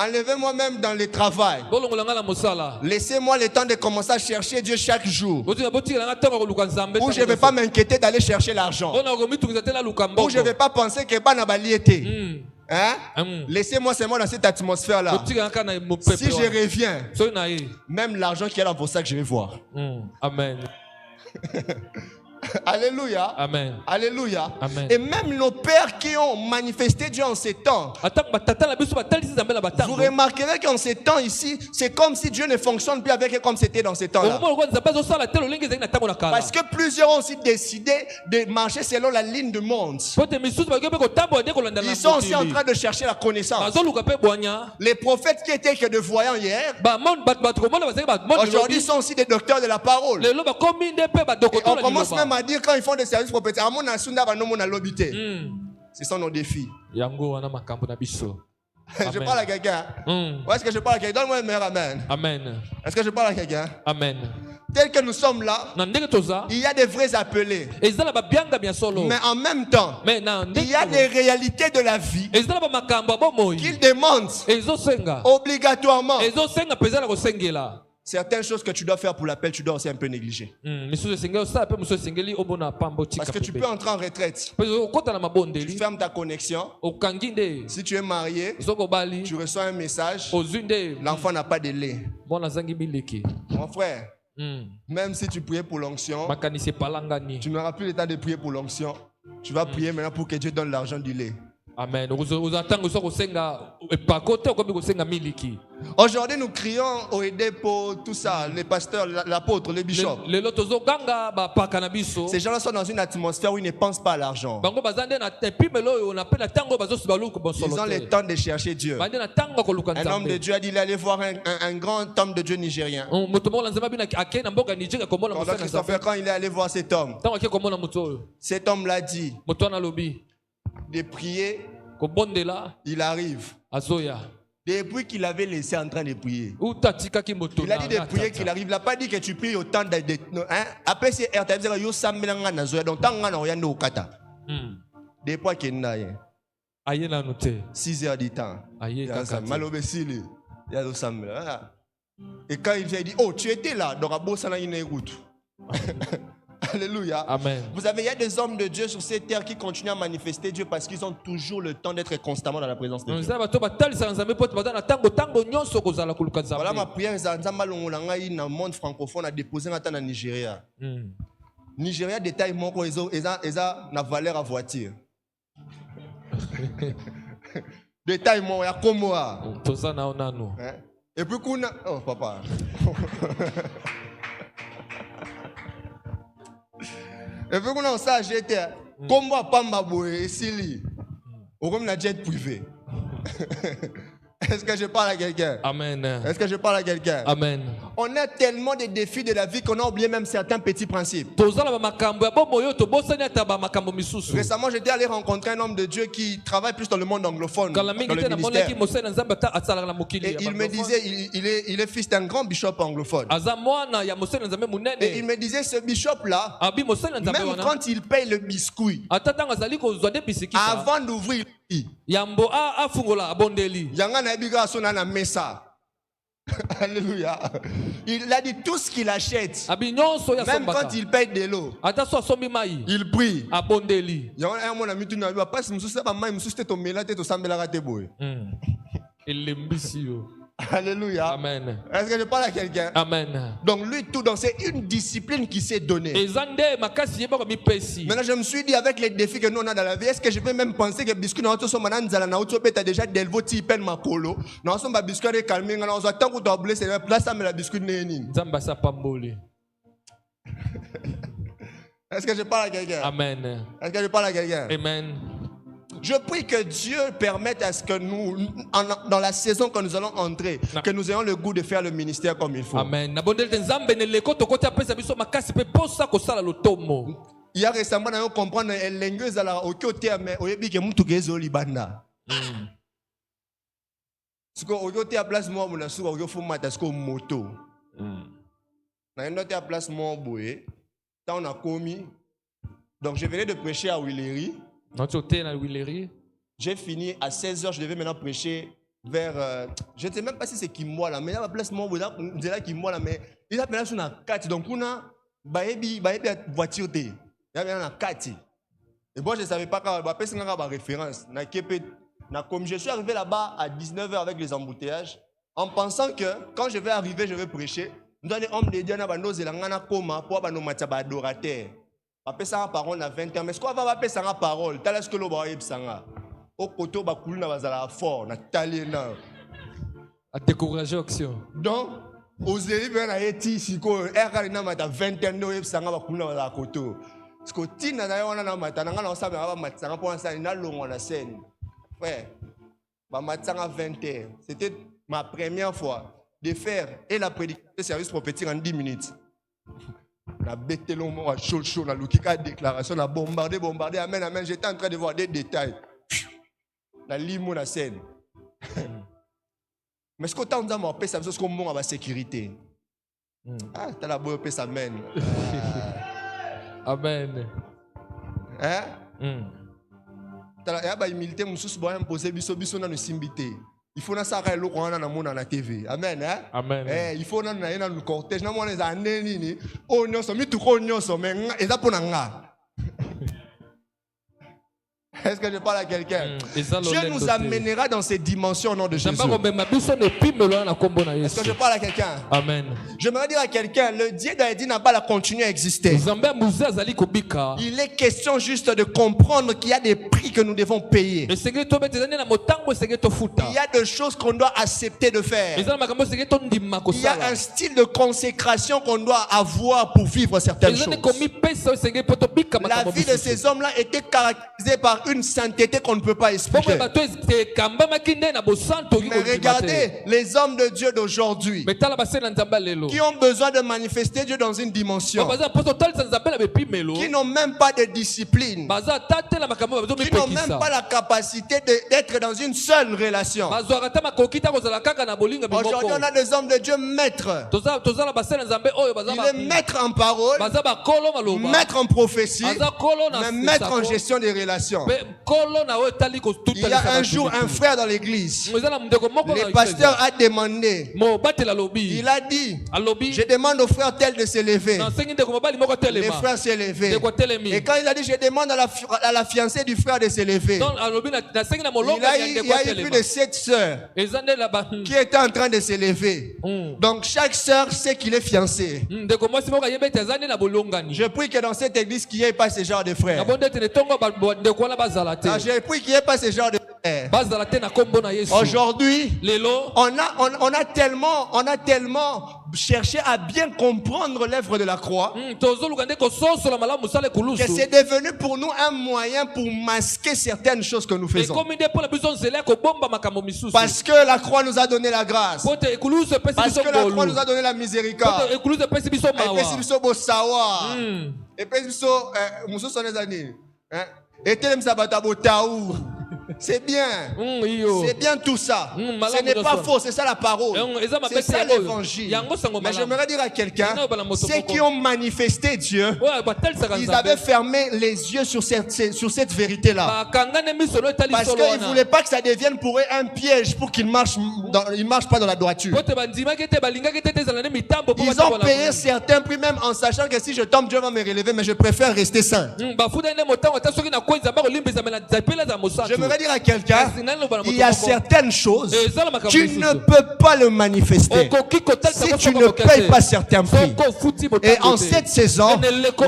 Enlevez-moi même dans le travail. Laissez-moi le temps de commencer à chercher Dieu chaque jour. Où je ne vais pas m'inquiéter d'aller chercher l'argent. Où je ne vais pas penser que hein? Laissez-moi seulement dans cette atmosphère-là. Si je reviens, même l'argent qu'il y a dans vos sacs, je vais voir. Amen. Alléluia. Amen. Alléluia. Amen. Et même nos pères qui ont manifesté Dieu en ces temps, vous remarquerez qu'en ces temps ici, c'est comme si Dieu ne fonctionne plus avec eux comme c'était dans ces temps-là. Parce que plusieurs ont aussi décidé de marcher selon la ligne du monde. Ils sont aussi en train de chercher la connaissance. Les prophètes qui étaient que de voyants hier, aujourd'hui sont aussi des docteurs de la parole. Et on commence même à dire quand ils font des services prophétiques, ce sont nos défis. Je parle à quelqu'un. Est-ce que je parle à quelqu'un? Donne-moi un meilleur amen. Amen. Est-ce que je parle à quelqu'un? Amen. Tel que nous sommes là, il y a des vrais appelés. Mais en même temps, il y a des réalités de la vie qu'ils demandent obligatoirement. certaines choses que tu dois faire pour l'appel, tu dois aussi un peu négliger. Parce que tu peux entrer en retraite. Tu fermes ta connexion. Si tu es marié, tu reçois un message. L'enfant n'a pas de lait. Mon frère, même si tu priais pour l'onction, tu n'auras plus le temps de prier pour l'onction. Tu vas prier maintenant pour que Dieu donne l'argent du lait. Amen. Aujourd'hui, nous crions au Edepo, tout ça, les pasteurs, l'apôtre, les bishops. Ces gens-là sont dans une atmosphère où ils ne pensent pas à l'argent. Ils ont le temps de chercher Dieu. Un homme de Dieu a dit qu'il allait voir un grand homme de Dieu nigérien. Quand il est allé voir cet homme l'a dit de prier, il arrive. Depuis qu'il avait laissé en train de prier. Il a dit de prier qu'il arrive. Il n'a pas dit que tu pries autant de... Après, c'est RTF, donc tant que depuis qu'il n'a rien. 6 heures du temps. Et quand il vient, il dit, oh, tu étais là. Donc, à Bossana, il y a une route. Alléluia. Amen. Vous savez, il y a des hommes de Dieu sur cette terre qui continuent à manifester Dieu parce qu'ils ont toujours le temps d'être constamment dans la présence de Dieu. Voilà ma prière dans le monde francophone à déposer dans le Nigeria. Nigeria détaille mon quoi ils ont na valeur à voiture. Détaille mon ya comme moi. Et puis qu'on a oh papa. Et puis qu'on a ça j'étais comme moi pamba boy sili. Ou comme la jet privé. Est-ce que je parle à quelqu'un? Amen. Est-ce que je parle à quelqu'un? Amen. On a tellement de défis de la vie qu'on a oublié même certains petits principes. Récemment, j'étais allé rencontrer un homme de Dieu qui travaille plus dans le monde anglophone, dans le ministère. Et il me disait, il est fils d'un grand bishop anglophone. Et il me disait, ce bishop-là, même quand il paye le biscuit, avant d'ouvrir, Alléluia. Il a dit tout ce qu'il achète, même quand il paye de l'eau, il prie. Alléluia. Amen. Est-ce que je parle à quelqu'un? Amen. Donc lui tout, c'est une discipline qui s'est donnée. Maintenant je me suis dit avec les défis que nous on a dans la vie, est-ce que je peux même penser que biscuit na auto so mananzala na auto peut déjà delvo ti pen makolo na so ba biscuit de calmer na so tant que tu as blessé place ça mais la biscuit neni. Est-ce que je parle à quelqu'un? Amen. Est-ce que je parle à quelqu'un? Amen. Je prie que Dieu permette à ce que nous, dans la saison que nous allons entrer, que nous ayons le goût de faire le ministère comme il faut. Amen. Il y a récemment, nous comprenons que l'engueuse à la côté, mais au début, que nous sommes libanda. Parce que au côté à place moi, on a souvent au fond matas comme moto. Na une autre place moi boé, tant on a commis. Donc je venais de prêcher à Willery. J'ai fini à 16h, je devais maintenant prêcher vers... je ne sais même pas si c'est Kimbola, mais il y a la place moi, c'est là Kimbola, mais il y a maintenant sur la 4, donc on a une voiture, il y a maintenant 4. Et moi je ne savais pas quand je vais faire référence. Comme je suis arrivé là-bas à 19h avec les embouteillages, en pensant que quand je vais arriver, je vais prêcher, nous avons des hommes de Dieu qui ont pour adorateur. Après ça, la parole à 20 ans. Mais ce qu'on va appeler ça la parole, tel est-ce que l'on va appeler ça? Au côté, on va couler dans la fort, on a talé là. À décourager l'action. Donc, aux élèves, on a été ici, on a 20 ans, on va couler dans la côté. Parce que si on a un matin, on a un matin, on a un scène. Frère, on a 20 ans. C'était ma première fois de faire et la prédication de service prophétique en 10 minutes. On a bêté l'homme, on a chaud, on a la déclaration, on a bombardé, amen, amen. J'étais en train de voir des détails. On a limé la scène. Mais ce qu'on t'a dit, ça veut dire qu'on a la sécurité. Ah, t'as la bonne paix, amen. Amen. Hein? T'as la humilité, on a posé biso dans le simbité. Il faut ça na la TV. Amen. Hein? Amen. Il faut na le cortège. Na mona za neni. Oh nyoso mi tu ko nyoso mais eza pona nga. Est-ce que je parle à quelqu'un? Dieu nous amènera dans ces dimensions au nom de Jésus. Est-ce que je parle à quelqu'un? Amen. J'aimerais dire à quelqu'un, le Dieu d'Haïti n'a pas la continuer à exister. Il est question juste de comprendre qu'il y a des prix que nous devons payer. Il y a des choses qu'on doit accepter de faire. Il y a un style de consécration qu'on doit avoir pour vivre certaines choses. La vie de ces hommes-là était caractérisée par une sainteté qu'on ne peut pas expliquer. Mais regardez les hommes de Dieu d'aujourd'hui qui ont besoin de manifester Dieu dans une dimension, qui n'ont même pas de discipline, qui n'ont même pas la capacité d'être dans une seule relation. Aujourd'hui, on a des hommes de Dieu maîtres. Il est maître en parole, maître en prophétie, mais maître en gestion des relations. Il y a un jour un frère dans l'église. Le pasteur a demandé. Il a dit, je demande au frère tel de se lever. Le frère s'est levé. Et quand il a dit, je demande à la fiancée du frère de se lever, il y a eu plus de 7 sœurs qui étaient en train de se lever. Donc chaque sœur sait qu'il est fiancé. Je prie que dans cette église qu'il n'y ait pas ce genre de frères. Je prie qu'il n'y ait pas ce genre de frères. Aujourd'hui, on a tellement cherché à bien comprendre l'œuvre de la croix que c'est devenu pour nous un moyen pour masquer certaines choses que nous faisons. Parce que la croix nous a donné la grâce. Parce que la croix nous a donné la miséricorde. C'est bien. C'est bien tout ça. Ce n'est pas faux, c'est ça la parole. C'est ça l'évangile. Mais j'aimerais dire à quelqu'un, ceux qui ont manifesté Dieu, ils avaient fermé les yeux sur cette vérité-là. Parce qu'ils ne voulaient pas que ça devienne pour eux un piège pour qu'ils ne marchent pas dans la droiture. Ils ont payé certains prix même en sachant que si je tombe, Dieu va me relever, mais je préfère rester saint. J'aimerais dire à quelqu'un, il y a certaines choses, tu ne peux pas le manifester si tu ne payes pas certains prix. Et en cette saison,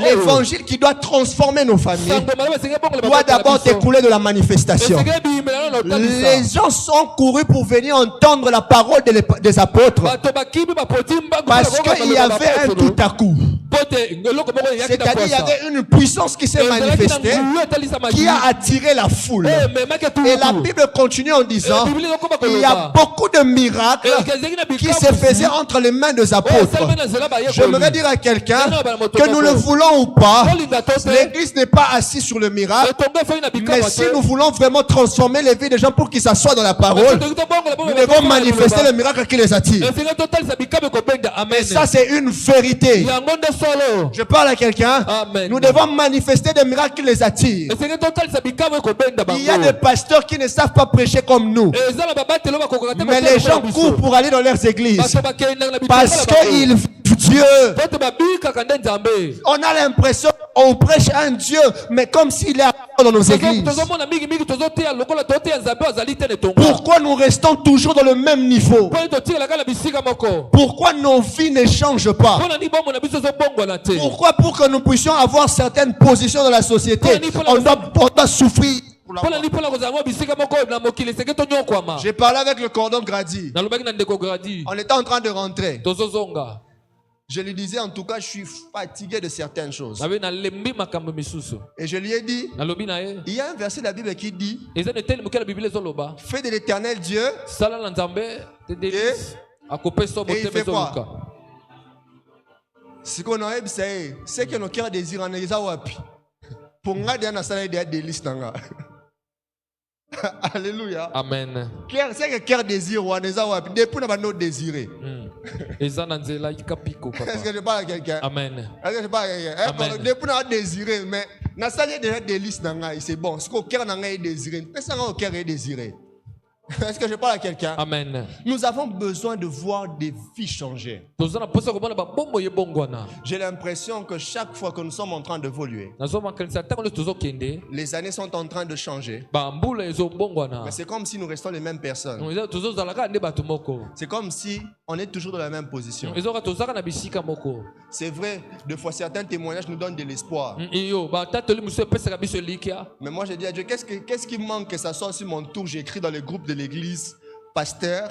l'évangile qui doit transformer nos familles doit d'abord découler de la manifestation. Les gens sont courus pour venir entendre la parole des apôtres parce qu'il y avait un tout à coup. C'est-à-dire il y avait une puissance qui s'est manifestée, qui a attiré la foule. Et la Bible continue en disant, il y a beaucoup de miracles qui se faisaient entre les mains des apôtres. J'aimerais dire à quelqu'un que nous le voulons ou pas, l'église n'est pas assise sur le miracle, mais si nous voulons vraiment transformer les vies des gens pour qu'ils s'assoient dans la parole, nous devons manifester le miracle qui les attire. Et ça c'est une vérité. Je parle à quelqu'un, nous devons manifester des miracles qui les attirent. Il y a des pasteurs qui ne savent pas prêcher comme nous, mais les gens courent pour aller dans leurs églises parce qu'ils vivent Dieu. On a l'impression qu'on prêche un Dieu, mais comme s'il est dans nos églises. Pourquoi nous restons toujours dans le même niveau? Pourquoi nos vies ne changent pas? Pourquoi pour que nous puissions avoir certaines positions dans la société, on doit souffrir? J'ai parlé avec le cordon Grady. On était en train de rentrer. Je lui disais en tout cas, je suis fatigué de certaines choses. Et je lui ai dit, il y a un verset de la Bible qui dit, fais de l'Éternel Dieu. Et il fait quoi? Ce qu'on a c'est que nos cœurs désirent en Esawapi. Pour nous, il y a des délices. Alléluia. Amen. C'est que cœur désire ou Esawapi. Depuis nous avons désiré. Est-ce que je parle à quelqu'un? Amen. Est-ce que je parle à quelqu'un? Depuis nous avons désiré, mais nous avons déjà des délices. C'est bon. Ce que le cœur est désiré. Personne n'a le cœur est désiré. Est-ce que je parle à quelqu'un? Amen. Nous avons besoin de voir des vies changer. J'ai l'impression que chaque fois que nous sommes en train d'évoluer, les années sont en train de changer. Mais c'est comme si nous restons les mêmes personnes. C'est comme si on est toujours dans la même position. C'est vrai, des fois certains témoignages nous donnent de l'espoir. Mais moi je dis à Dieu, qu'est-ce qui manque que ça soit sur mon tour? J'écris dans le groupe de l'église, pasteur.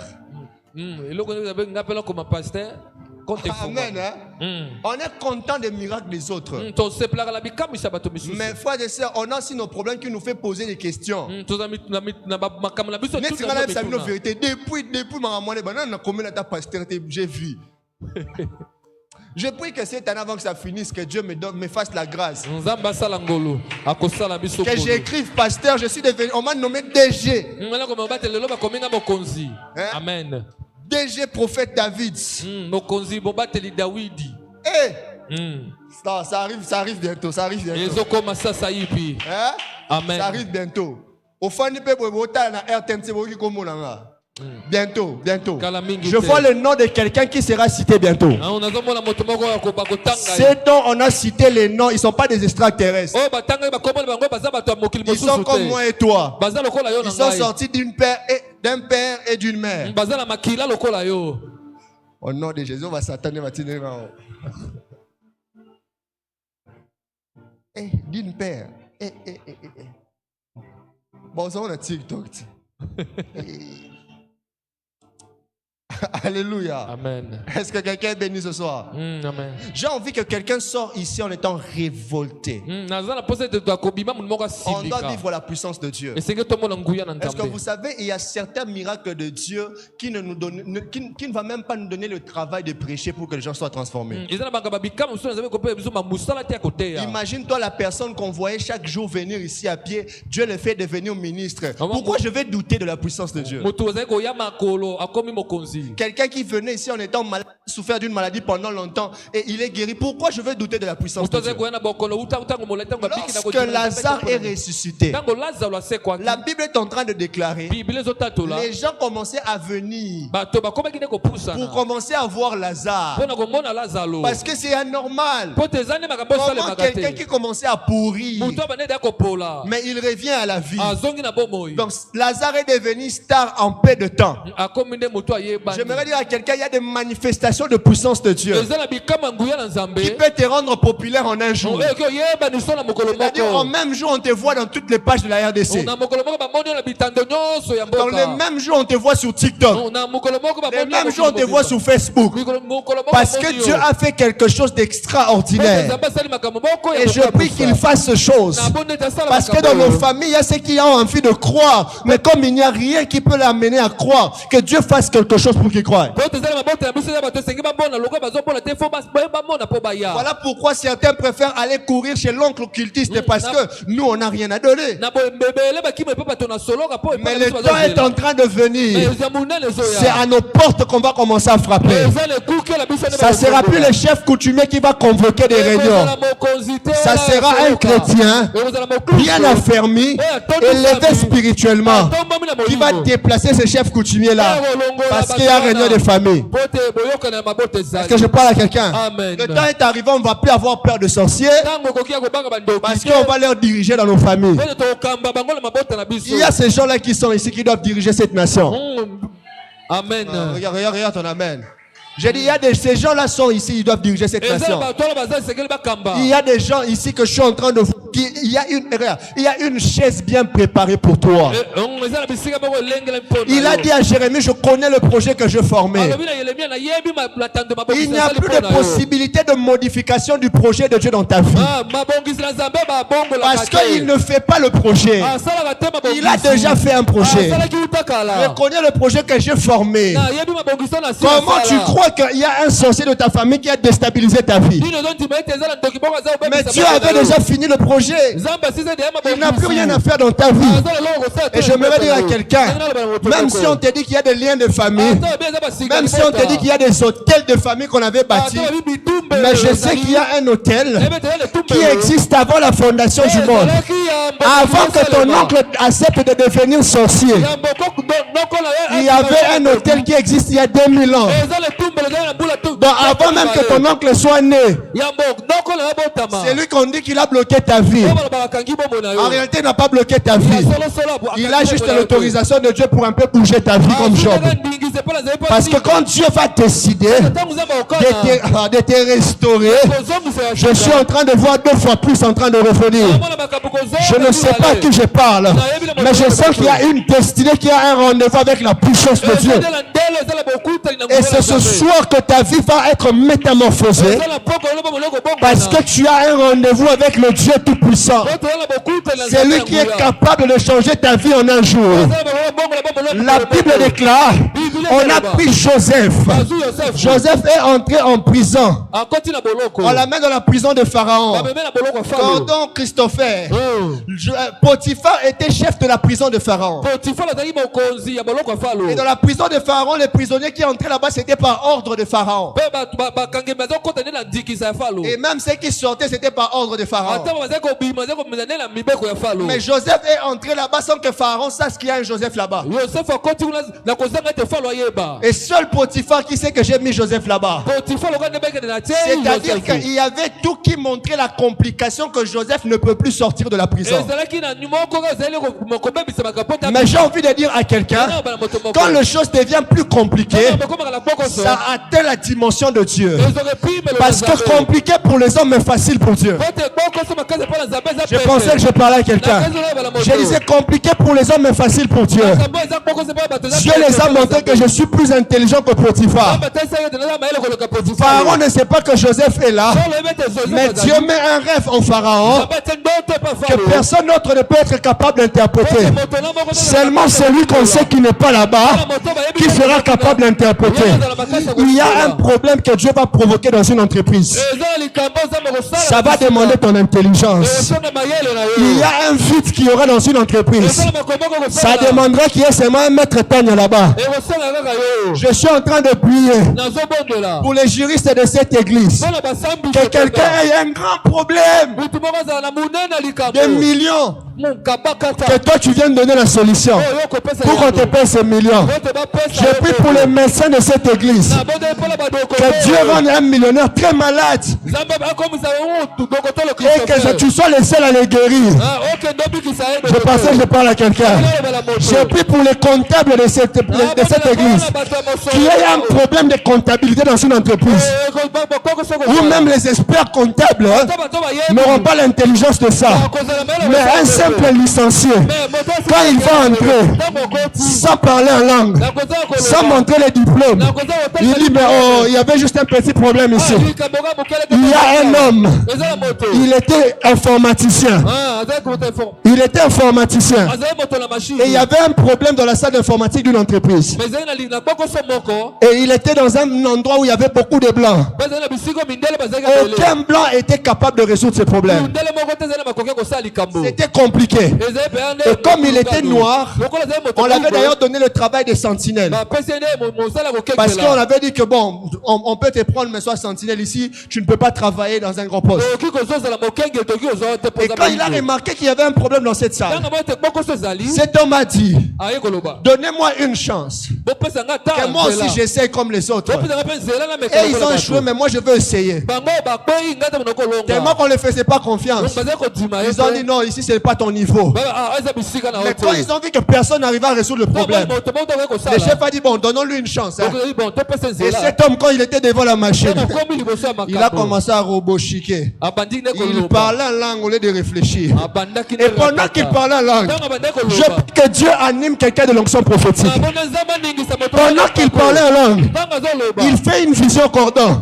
Amen. Hein? On est content des miracles des autres. Mais frères et sœurs, on a aussi nos problèmes qui nous fait poser des questions. Depuis j'ai vu. Je prie que cette année avant que ça finisse, que Dieu me fasse la grâce. Que j'écrive pasteur, je suis devenu, on m'a nommé DG. Hein? Amen. DG prophète David. Ça arrive bientôt, ça arrive bientôt. Hein? Amen. Ça arrive bientôt. Au fond, il peut bientôt. Je vois le nom de quelqu'un qui sera cité bientôt. Ces dont on a cité les noms, ils ne sont pas des extraterrestres. Ils sont comme moi et toi. Ils sont sortis d'un père et d'une mère. Au nom de Jésus, on va s'attendre à tenir en haut. D'une père. Bon, ça on a TikTok. Alléluia. Amen. Est-ce que quelqu'un est béni ce soir? Amen. J'ai envie que quelqu'un sorte ici en étant révolté. On doit vivre la puissance de Dieu. Est-ce que vous savez, il y a certains miracles de Dieu qui ne va même pas nous donner le travail de prêcher pour que les gens soient transformés. Imagine-toi la personne qu'on voyait chaque jour venir ici à pied. Dieu le fait devenir ministre. Pourquoi je vais douter de la puissance de Dieu? Quelqu'un qui venait ici en étant malade, souffert d'une maladie pendant longtemps et il est guéri. Pourquoi je vais douter de la puissance de Dieu? Lorsque Lazare est ressuscité, la Bible est en train de déclarer, les gens commençaient à venir pour commencer à voir Lazare. Parce que c'est anormal. Comment quelqu'un qui commençait à pourrir, mais il revient à la vie. Donc Lazare est devenu star en peu de temps. J'aimerais dire à quelqu'un, il y a des manifestations de puissance de Dieu qui peut te rendre populaire en un jour. C'est-à-dire en même jour, on te voit dans toutes les pages de la RDC. Dans le même jour, on te voit sur TikTok. Le même jour, on te voit sur Facebook. Parce que Dieu a fait quelque chose d'extraordinaire. Et je prie qu'il fasse ce chose. Parce que dans nos familles, il y a ceux qui ont envie de croire. Mais comme il n'y a rien qui peut l'amener à croire, que Dieu fasse quelque chose pour qu'ils croient. Voilà pourquoi certains préfèrent aller courir chez l'oncle occultiste parce que nous, on n'a rien à donner. Mais le temps est en train de venir. C'est à nos portes qu'on va commencer à frapper. Ça ne sera plus le chef coutumier qui va convoquer des réunions. Ça sera un chrétien bien affermi, élevé spirituellement, qui va déplacer ce chef coutumier-là. Parce qu'il y a réunion de famille. Est-ce que je parle à quelqu'un? Le temps est arrivé, on ne va plus avoir peur de sorciers. Parce qu'on va leur diriger dans nos familles. Il y a ces gens-là qui sont ici qui doivent diriger cette nation. Amen. Regarde ton amen. J'ai dit, ces gens-là sont ici, ils doivent diriger cette nation. Il y a des gens ici que je suis en train de... Il y a une chaise bien préparée pour toi. Il a dit à Jérémie, je connais le projet que je formais. Il n'y a plus de possibilité de modification du projet de Dieu dans ta vie. Parce qu'il ne fait pas le projet. Il a déjà fait un projet. Je connais le projet que j'ai formé. Comment tu crois qu'il y a un sorcier de ta famille qui a déstabilisé ta vie? Mais Dieu avait déjà fini le projet. changé. Il n'a plus rien à faire dans ta vie. Et j'aimerais dire à quelqu'un, même si on te dit qu'il y a des liens de famille, même si on te dit qu'il y a des hôtels de famille qu'on avait bâtis, mais je sais qu'il y a un hôtel qui existe avant la fondation du monde. Avant que ton oncle accepte de devenir sorcier, il y avait un hôtel qui existe il y a 2000 ans. Donc avant même que ton oncle soit né, c'est lui qu'on dit qu'il a bloqué ta vie. En réalité, il n'a pas bloqué ta vie. Il a juste l'autorisation de Dieu pour un peu bouger ta vie comme Job. Parce que quand Dieu va décider de te restaurer, je suis en train de voir 2 fois plus en train de revenir. Je ne sais pas à qui je parle, mais je sens qu'il y a une destinée, qu'il y a un rendez-vous avec la puissance de Dieu. Et c'est ce soir que ta vie va être métamorphosée, parce que tu as un rendez-vous avec le Dieu Tout-Puissant. C'est lui qui est capable de changer ta vie en un jour. La Bible déclare, on a pris Joseph. Joseph est entré en prison. On l'amène dans la prison de Pharaon. Gordon Christopher. Potiphar était chef de la prison de Pharaon. Et dans la prison de Pharaon, les prisonniers qui entraient là-bas, c'était par ordre de Pharaon. Et même ceux qui sortaient, c'était par ordre de Pharaon. Mais Joseph est entré là-bas sans que Pharaon sache qu'il y a un Joseph là-bas. Et seul Potiphar qui sait que j'ai mis Joseph là-bas. C'est-à-dire qu'il y avait tout qui montrait la complication que Joseph ne peut plus sortir de la prison. Mais j'ai envie de dire à quelqu'un, quand les choses deviennent plus compliquées, ça atteint la dimension de Dieu. Parce que compliqué pour les hommes est facile pour Dieu. Je pensais que je parlais à quelqu'un. Je disais compliqué pour les hommes est facile pour Dieu. Dieu les a montré que je suis plus intelligent que Potiphar. Pharaon ne sait pas que Joseph est là, mais Dieu met un rêve en Pharaon que personne d'autre ne peut être capable d'interpréter. Seulement celui qu'on sait qui n'est pas là-bas qui sera capable d'interpréter. Il y a un problème que Dieu va provoquer dans une entreprise. Ça va demander ton intelligence. Il y a un vide qu'il y aura dans une entreprise. Ça demandera qu'il y ait seulement un maître teigne là-bas. Je suis en train de prier pour les juristes de cette église que quelqu'un ait un grand problème de millions, que toi tu viennes donner la solution pour qu'on te paie ces millions. Je prie pour les médecins de cette église que Dieu rende un millionnaire très malade et que tu sois le seul à les guérir. Je pensais que je parle à quelqu'un. Je prie pour les comptables de cette église qu'il y ait un problème de comptabilité dans une entreprise, ou même les experts comptables n'auront pas l'intelligence de ça, mais un simple licencié, quand il va entrer sans parler en langue, sans montrer les diplômes, il dit mais oh, il y avait juste un petit problème ici. Il y a un homme, il était informaticien. Il était informaticien et il y avait un problème dans la salle d'informatique d'une entreprise, et il était dans un endroit où il y avait beaucoup de blancs. Aucun blanc était capable de résoudre ce problème. C'était compliqué. Et comme il était noir, on l'avait d'ailleurs donné le travail de sentinelle, parce qu'on avait dit que bon, on peut te prendre, mais sois sentinelle ici, tu ne peux pas travailler dans un grand poste. Et quand il a remarqué qu'il y avait un problème dans cette salle, cet homme a dit, donnez-moi une chance, que moi aussi j'essaie comme les autres. Et ils ont échoué, mais moi je veux essayer. Tellement qu'on ne faisait pas confiance, ils ont dit non, ici c'est pas ton niveau. Mais quand ils ont vu que personne n'arrivait à résoudre le problème, le chef a dit bon, donnons-lui une chance. Et cet homme, quand il était devant la machine, il a commencé à robochiquer. Il parlait en langue au lieu de réfléchir. Et pendant qu'il parlait en langue, je prie que Dieu anime quelqu'un de l'onction prophétique. Pendant qu'il parlait en langue, il fait une vision cordon.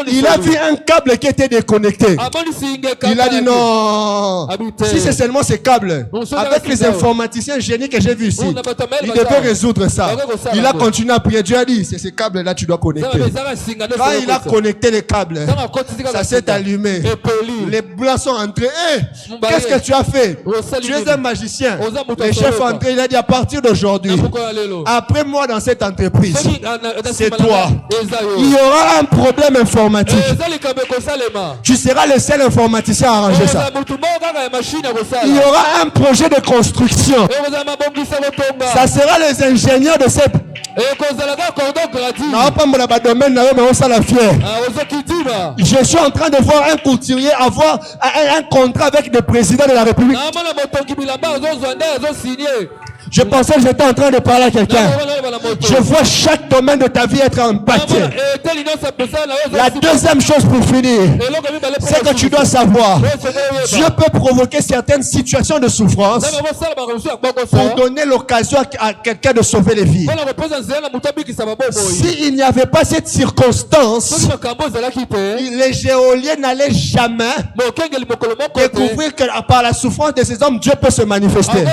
Il a vu un câble qui était déconnecté. Il a dit non, si c'est seulement ces câbles. Avec les informaticiens génies que j'ai vus ici, il devait résoudre ça. Il a continué à prier. Dieu a dit, c'est ces câbles-là que tu dois connecter. Quand il a connecté les câbles, ça s'est allumé. Les blancs sont entrés. Qu'est-ce que tu as fait? Tu es un magicien. Le chef est entré, il a dit, à partir d'aujourd'hui, après moi dans cette entreprise, c'est toi. Il y aura un problème informatique. Tu seras le seul informaticien à arranger ça. Il y aura un projet de construction. Ça sera les ingénieurs de cette... Je suis en train de voir un couturier avoir un contrat avec le président de la République. Je pensais que j'étais en train de parler à quelqu'un. Je vois chaque domaine de ta vie être impacté. La deuxième chose pour finir, c'est que tu dois savoir, Dieu peut provoquer certaines situations de souffrance pour donner l'occasion à quelqu'un de sauver les vies. S'il n'y avait pas cette circonstance, les géoliens n'allaient jamais découvrir que par la souffrance de ces hommes, Dieu peut se manifester.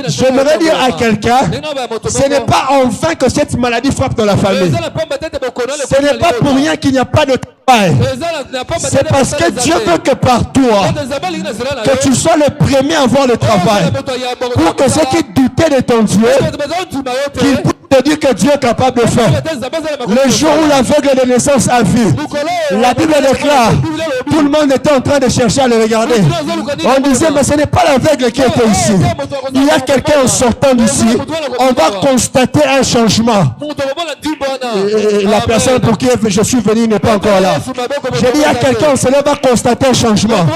J'aimerais dire à quelqu'un, ce n'est pas en vain que cette maladie frappe dans la famille. Ce n'est pas pour rien qu'il n'y a pas de travail. C'est parce que Dieu veut que par toi, que tu sois le premier à voir le travail. Pour que ceux qui doutaient de ton Dieu, qu'ils puissent te dire que Dieu est capable de faire. Le jour où l'aveugle de naissance a vu, la Bible déclare, tout le monde était en train de chercher à le regarder. On disait, mais ce n'est pas l'aveugle qui était ici. Il y a quelqu'un en sortant d'ici. On va constater un changement. Et la personne pour qui je suis venu n'est pas encore là. J'ai dit à quelqu'un, on va constater un changement.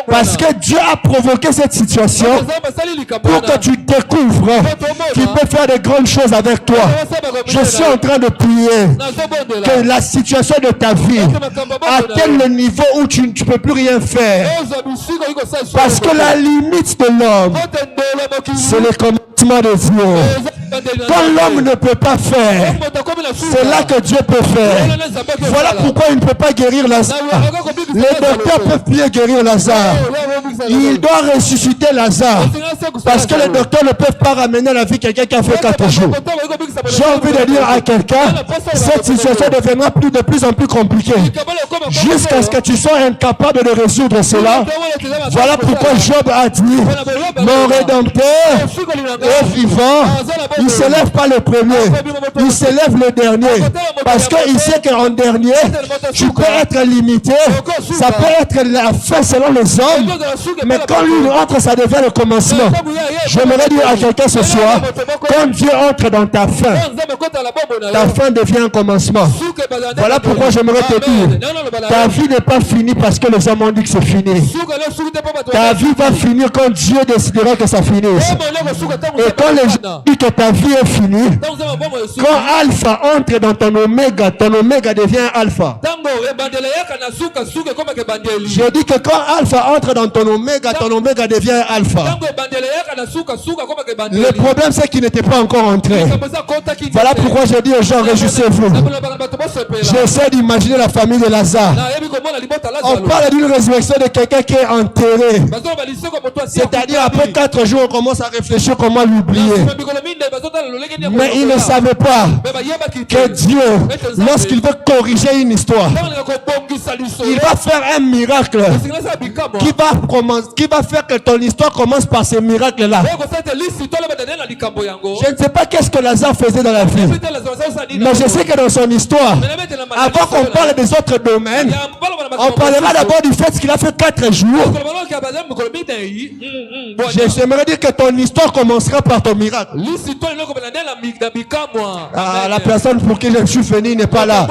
Parce que Dieu a provoqué cette situation pour que tu découvres qu'il peut faire de grandes choses avec toi. Je suis en train de prier que la situation de ta vie atteigne le niveau où tu ne peux plus rien faire. Parce que la limite de l'homme, c'est le commandement de Dieu. Quand l'homme ne peut pas faire, c'est là que Dieu peut faire. Voilà pourquoi il ne peut pas guérir Lazare. Les docteurs peuvent plus guérir Lazare. Il doit ressusciter Lazare. Parce que les docteurs ne peuvent pas ramener à la vie quelqu'un qui a fait 4 jours. J'ai envie de dire à quelqu'un, cette situation deviendra de plus en plus compliquée. Jusqu'à ce que tu sois incapable de résoudre cela. Voilà pourquoi Job a dit, mon Rédempteur est vivant. Il ne se lève pas le premier, il se lève le dernier. Parce qu'il sait qu'en dernier, tu peux être limité. Ça peut être la fin selon les hommes. Mais quand lui entre, ça devient le commencement. J'aimerais dire à quelqu'un ce soir, quand Dieu entre dans ta fin devient un commencement. Voilà pourquoi j'aimerais te dire, ta vie n'est pas finie parce que les hommes ont dit que c'est fini. Ta vie va finir quand Dieu décidera que ça finisse. Et quand les gens disent que ta vie est finie, quand Alpha entre dans ton oméga devient Alpha. Je dis que quand Alpha entre dans ton oméga devient Alpha. Le problème c'est qu'il n'était pas encore entré. Voilà pourquoi je dis aux gens, réjouissez-vous. J'essaie d'imaginer la famille de Lazare. On parle d'une résurrection de quelqu'un qui est enterré. C'est-à-dire après 4 jours, on commence à réfléchir comment l'oublier. Mais il ne savait pas que Dieu, lorsqu'il veut corriger une histoire, il va faire un miracle qui va faire que ton histoire commence par ces miracles-là. Je ne sais pas qu'est-ce que Lazare faisait dans la vie, mais je sais que dans son histoire, avant qu'on parle des autres domaines, on parlera d'abord du fait qu'il a fait 4 jours. J'aimerais dire que ton histoire commencera par ton miracle. La personne pour qui je suis venu n'est pas là.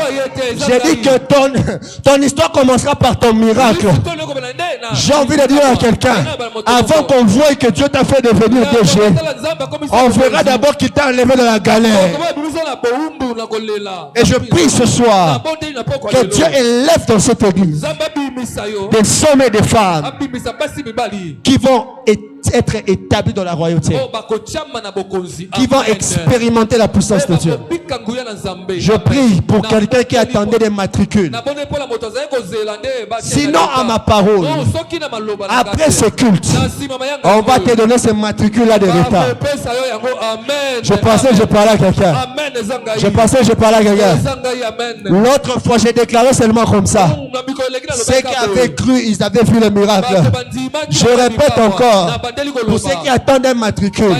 J'ai dit que ton histoire commencera par ton miracle. J'ai envie de dire à quelqu'un, avant qu'on voie que Dieu t'a fait devenir DG, on verra d'abord qu'il t'a enlevé de la galère. Et je prie ce soir que Dieu élève dans cette église des hommes et des femmes qui vont être établis dans la royauté, qui vont expérimenter la puissance de Dieu. Je prie pour quelqu'un qui attendait des matricules. Sinon, à ma parole, après ce culte, on va te donner ces matricules-là de retard. Je pensais que je parlais à quelqu'un. Je pensais que je parlais à quelqu'un. L'autre fois, j'ai déclaré seulement comme ça. Ceux qui avaient cru, ils avaient vu le miracle. Je répète encore, pour ceux qui attendent un matricule,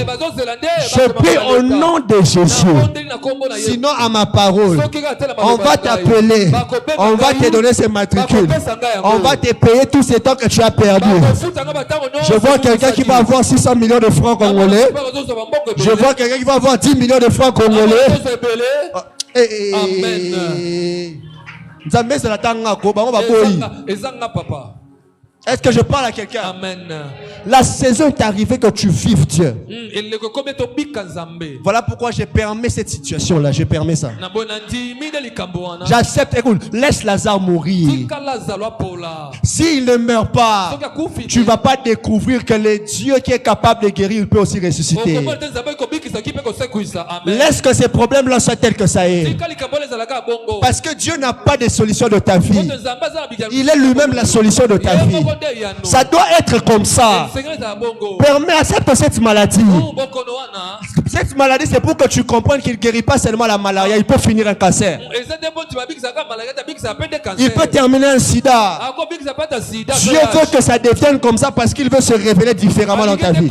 je prie au nom de Jésus. Sinon, à ma parole, on va t'appeler, on va te donner ces matricules, on va te payer tout ce temps que tu as perdu. Je vois quelqu'un qui va avoir 600 millions de francs congolais. Je vois quelqu'un qui va avoir 10 millions de francs congolais. Amen. Est-ce que je parle à quelqu'un? Amen. La saison est arrivée que tu vives Dieu. Voilà pourquoi j'ai permis cette situation-là. J'ai permis ça. J'accepte. Écoute, laisse Lazare mourir. S'il ne meurt pas, tu ne vas pas découvrir que le Dieu qui est capable de guérir, il peut aussi ressusciter. Laisse que ces problèmes-là soient tels que ça est. Parce que Dieu n'a pas de solution de ta vie. Il est lui-même la solution de ta vie. Ça doit être comme ça. Permets, accepte cette maladie. Cette maladie, c'est pour que tu comprennes qu'il ne guérit pas seulement la malaria, il peut finir un cancer. Il peut terminer un sida. Dieu veut que ça devienne comme ça parce qu'il veut se révéler différemment dans ta vie.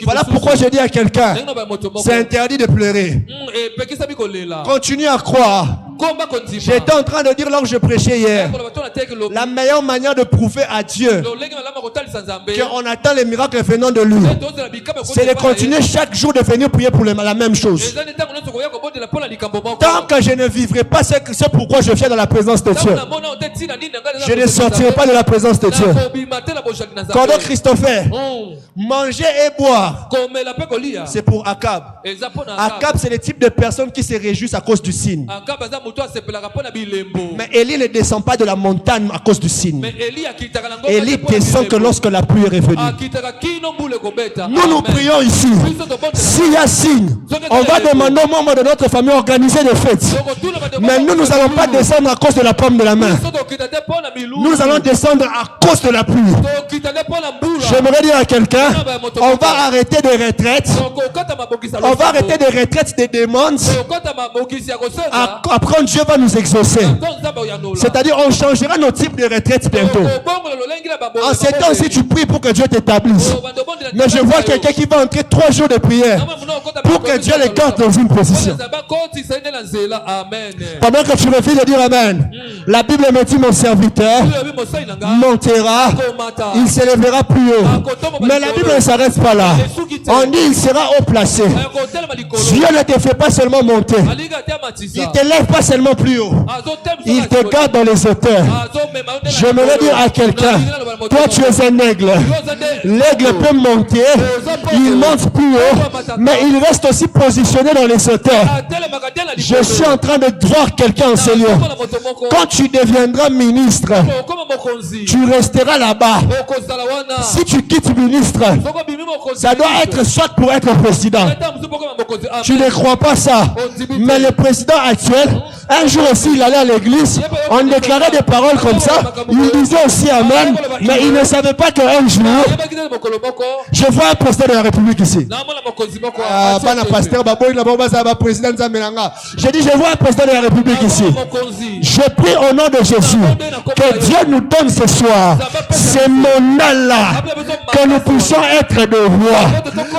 Voilà pourquoi je dis à quelqu'un, c'est interdit de pleurer. Continue à croire. J'étais en train de dire lorsque je prêchais hier, la meilleure manière de prouver à Dieu qu'on attend les miracles venant de lui, c'est de continuer chaque jour de venir prier pour la même chose. Tant que je ne vivrai pas ce pourquoi je viens dans la présence de Dieu, je ne sortirai pas de la présence de Dieu. Quand Christopher, manger et boire, c'est pour Akab. Akab, c'est le type de personne qui se réjouissent à cause du signe. Mais Élie ne descend pas de la montagne à cause du signe. Élie descend que lorsque la pluie est revenue. Nous prions ici. S'il y a signe, on va demander aux membres de notre famille d'organiser des fêtes. Mais nous n'allons pas descendre à cause de la pomme de la main. Nous allons descendre à cause de la pluie. J'aimerais dire à quelqu'un, on va arrêter des retraites. On va arrêter des retraites des démons. Après, Dieu va nous exaucer. C'est-à-dire, on changera nos types de retraites bientôt. En ces temps, si tu pries pour que Dieu t'établisse. Mais je vois quelqu'un qui va entrer 3 jours de prière pour que Dieu les garde dans une position. Pendant que tu refuses de dire Amen, la Bible me dit, mon serviteur montera, il s'élèvera plus haut. Mais la Bible ne s'arrête pas là. On dit, il sera haut placé. Dieu ne te fait pas seulement monter. Il ne te lève pas seulement plus haut. Il te garde dans les hauteurs. Je me veux dire à quelqu'un, toi tu es un aigle. L'aigle peut monter, il monte plus haut, mais il reste aussi positionné dans les hauteurs. Je suis en train de voir quelqu'un en ce lieu. Quand tu deviendras ministre, tu resteras là-bas. Si tu quittes ministre, ça doit être soit pour être président. Tu ne crois pas ça. Mais le président actuel, un jour aussi il allait à l'église, on déclarait des paroles comme ça, il disait aussi Amen, mais il ne savait pas qu'un jour, je vois un président de la République ici. Je dis, je vois un président de la République ici. Je prie au nom de Jésus que Dieu nous donne ce soir ces moments-là, que nous puissions être de rois.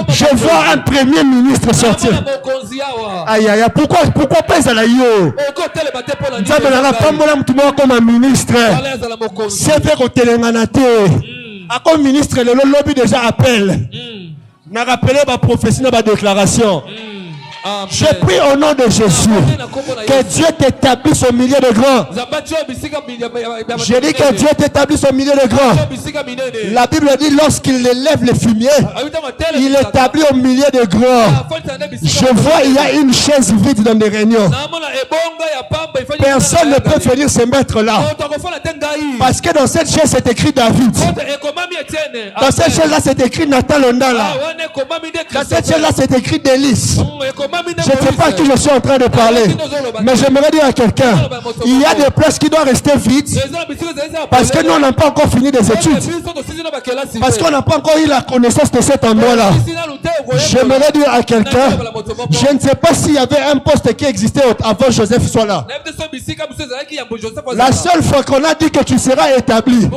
Je vois un premier ministre sortir. Aïe aïe, pourquoi pas la yo? Comme un ministre. C'est fait au Télémanate. Comme ministre, le lobby déjà appelle. N'a rappelé ma prophétie, ma déclaration. Amen. Je prie au nom de Jésus que Dieu t'établisse au milieu de grands. Je dis que Dieu t'établisse au milieu de grands. La Bible dit lorsqu'il élève les fumiers, il établit au milieu de grands. Je vois il y a une chaise vide dans les réunions. Personne ne peut venir se mettre là. Parce que dans cette chaise c'est écrit David. Dans cette chaise là c'est écrit Nathan Londala. Dans cette chaise là c'est écrit Délice. Je ne sais pas à qui je suis en train de parler, mais j'aimerais dire à quelqu'un, il y a des places qui doivent rester vides parce que nous on n'a pas encore fini des études, parce qu'on n'a pas encore eu la connaissance de cet endroit-là. J'aimerais dire à quelqu'un, je ne sais pas s'il y avait un poste qui existait avant Joseph soit là. La seule fois qu'on a dit que tu seras établi,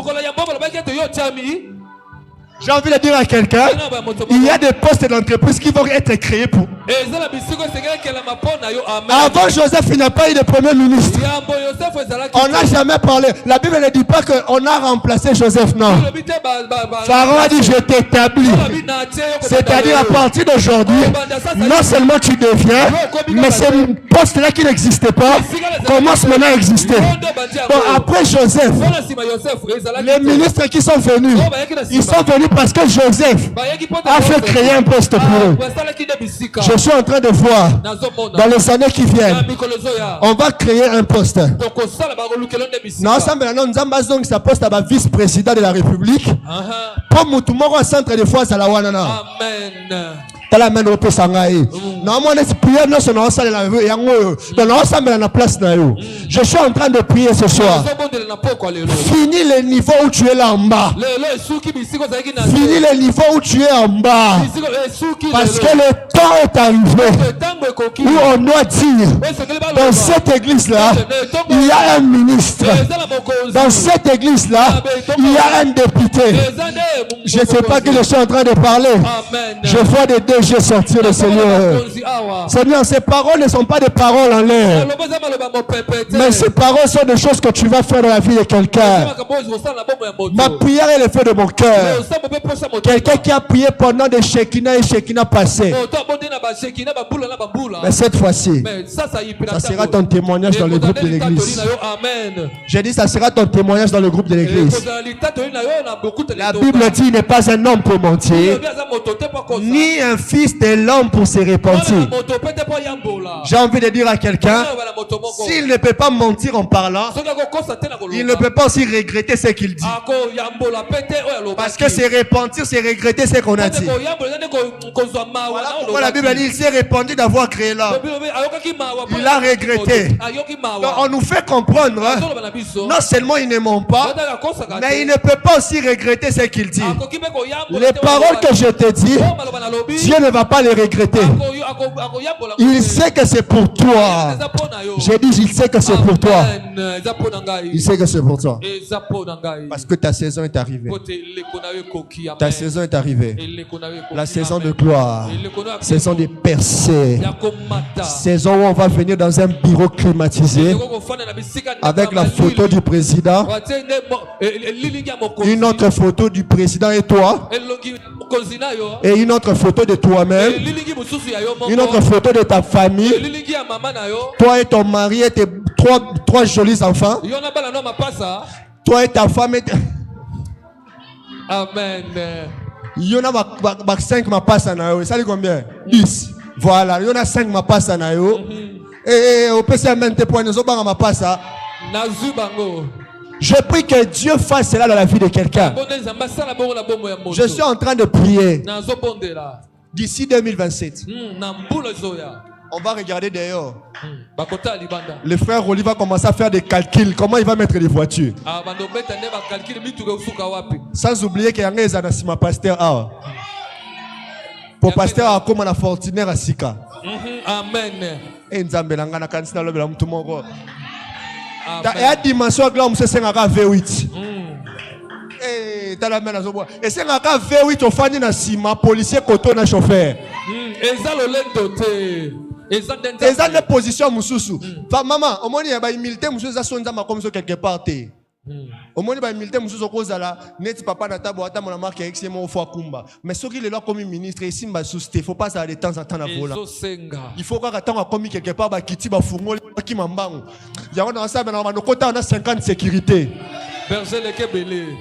j'ai envie de dire à quelqu'un, il y a des postes d'entreprise qui vont être créés pour. Avant Joseph, il n'a pas eu de premier ministre. On n'a jamais parlé. La Bible ne dit pas qu'on a remplacé Joseph, non. Pharaon a dit, je t'établis. C'est-à-dire à partir d'aujourd'hui, non seulement tu deviens, mais ce poste-là qui n'existait pas, commence maintenant à exister. Donc après Joseph, les ministres qui sont venus, ils sont venus parce que Joseph a fait créer un poste pour eux. Je suis en train de voir dans les années qui viennent, on va créer un poste. Non, donc ça poste à vice-président de la République. Comme tout le monde au centre de foi à la Wanana. Amen. Je suis en train de prier ce soir. Finis le niveau où tu es là en bas. Finis le niveau où tu es en bas. Parce que le temps est arrivé où on doit dire, dans cette église-là, il y a un ministre. Dans cette église-là, il y a un député. Je ne sais pas qui je suis en train de parler. Je vois des DG sortir le Seigneur. Seigneur, ces paroles ne sont pas des paroles en l'air. Mais ces paroles sont des choses que tu vas faire dans la vie de quelqu'un. Ma prière est le feu de mon cœur. Quelqu'un qui a prié pendant des Shekinah et Shekinah passés. Mais cette fois-ci, ça sera ton témoignage dans le groupe de l'église. J'ai dit, ça sera ton témoignage dans le groupe de l'église. La Bible dit, il n'est pas un homme pour mentir, ni un fils de l'homme pour se repentir. J'ai envie de dire à quelqu'un, s'il ne peut pas mentir en parlant, il ne peut pas aussi regretter ce qu'il dit. Parce que c'est repentir, c'est regretter ce qu'on a dit. Voilà pourquoi la Bible dit, il s'est répandu d'avoir créé l'homme. Il a regretté. Donc on nous fait comprendre, hein, non seulement il ne ment pas, mais il ne peut pas aussi regretter ce qu'il dit. Les paroles que je te dis, Dieu ne va pas les regretter. Il sait que c'est pour toi. J'ai dit, il sait que c'est pour toi. Il sait que c'est pour toi. Parce que ta saison est arrivée. Ta saison est arrivée. La saison de gloire. Saison de percée. Saison où on va venir dans un bureau climatisé avec la photo du président, une autre photo du président et toi, et une autre photo de toi-même, une autre photo de ta famille, toi et ton mari et tes trois jolis enfants, toi et ta femme et Amen. il y en a 5 ma passe à Nayo. Ça dit combien? 10. Voilà, il y en a 5 ma passe à Nayo. Et au PCM tes points, nous avons ma passe à je prie que Dieu fasse cela dans la vie de quelqu'un. Je suis en train de prier. D'ici 2027, on va regarder d'ailleurs. Le frère Oli va commencer à faire des calculs. Comment il va mettre les voitures. Sans oublier qu'il y a un pasteur. Pour pasteur à comme la fortunaire à Sika. Amen. Et nous avons un candidat à tout le monde. Il y a une dimension là où c'est un V8. Et c'est un V8 au fan na sima policier koto na chauffeur. Et ça des positions mususu. Maman, au moins il y a des militaires mususu ça sonza ma comme ça quelque part. Au moins, les militaires, nous sommes net papa na tabo ata mon marque ex mo fo kumba. Mais ce qui est là comme ministre ici m'a sousté, il faut pas ça de temps en temps na vola. Il faut quand attendre comme quelque part ba kiti ba fungo ki mambango. Ya on a ça mais na kota on a 50 sécurité. Berger le kebele.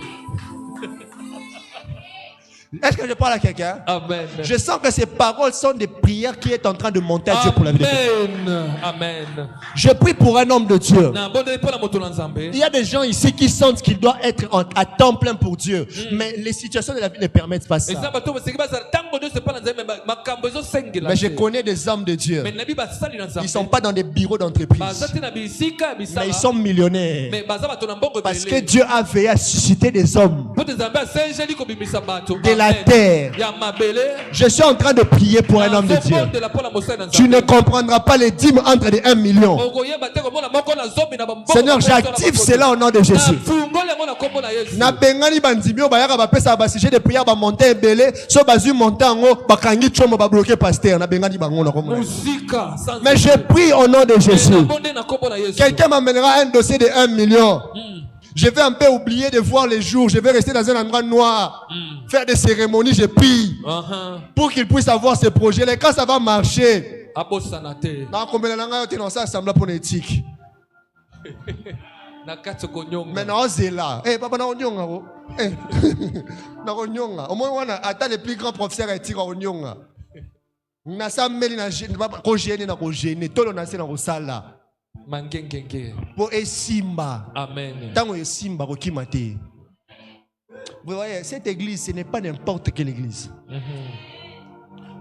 Est-ce que je parle à quelqu'un? Amen. Je sens que ces paroles sont des prières qui est en train de monter à Dieu pour la vie de quelqu'un. Amen. Je prie pour un homme de Dieu. Il y a des gens ici qui sentent qu'ils doivent être à temps plein pour Dieu. Mais les situations de la vie ne permettent pas ça. Mais je connais des hommes de Dieu. Ils ne sont pas dans des bureaux d'entreprise. Mais ils sont millionnaires. Parce que Dieu a veillé à susciter des hommes de la terre. Je suis en train de prier pour un homme de Dieu. Tu ne comprendras pas les dîmes entre les 1 million. Seigneur, j'active cela au nom de Jésus. Na bengani bandimio bayaka ba pesa ba sujet de prière ba monter belé so bazu monter en haut ba kangi chomo ba bloquer pasteur na bengani bango na komona. Mais je prie au nom de Jésus. Quelqu'un m'amènera un dossier de 1 million. Je vais un peu oublier de voir les jours. Je vais rester dans un endroit noir. Faire des cérémonies, je prie. Pour qu'il puisse avoir ce projet. Et quand ça va marcher. Maintenant, c'est là. Eh, papa, on y a. Au moins, on a atteint les plus grands professeurs et tiré on y a. Na sa meli na ko gêner na ko gêner. Tout le monde na ko sala. Pour Simba. Amen. Tant que Simba kokimate. Vous voyez, cette église, ce n'est pas n'importe quelle église.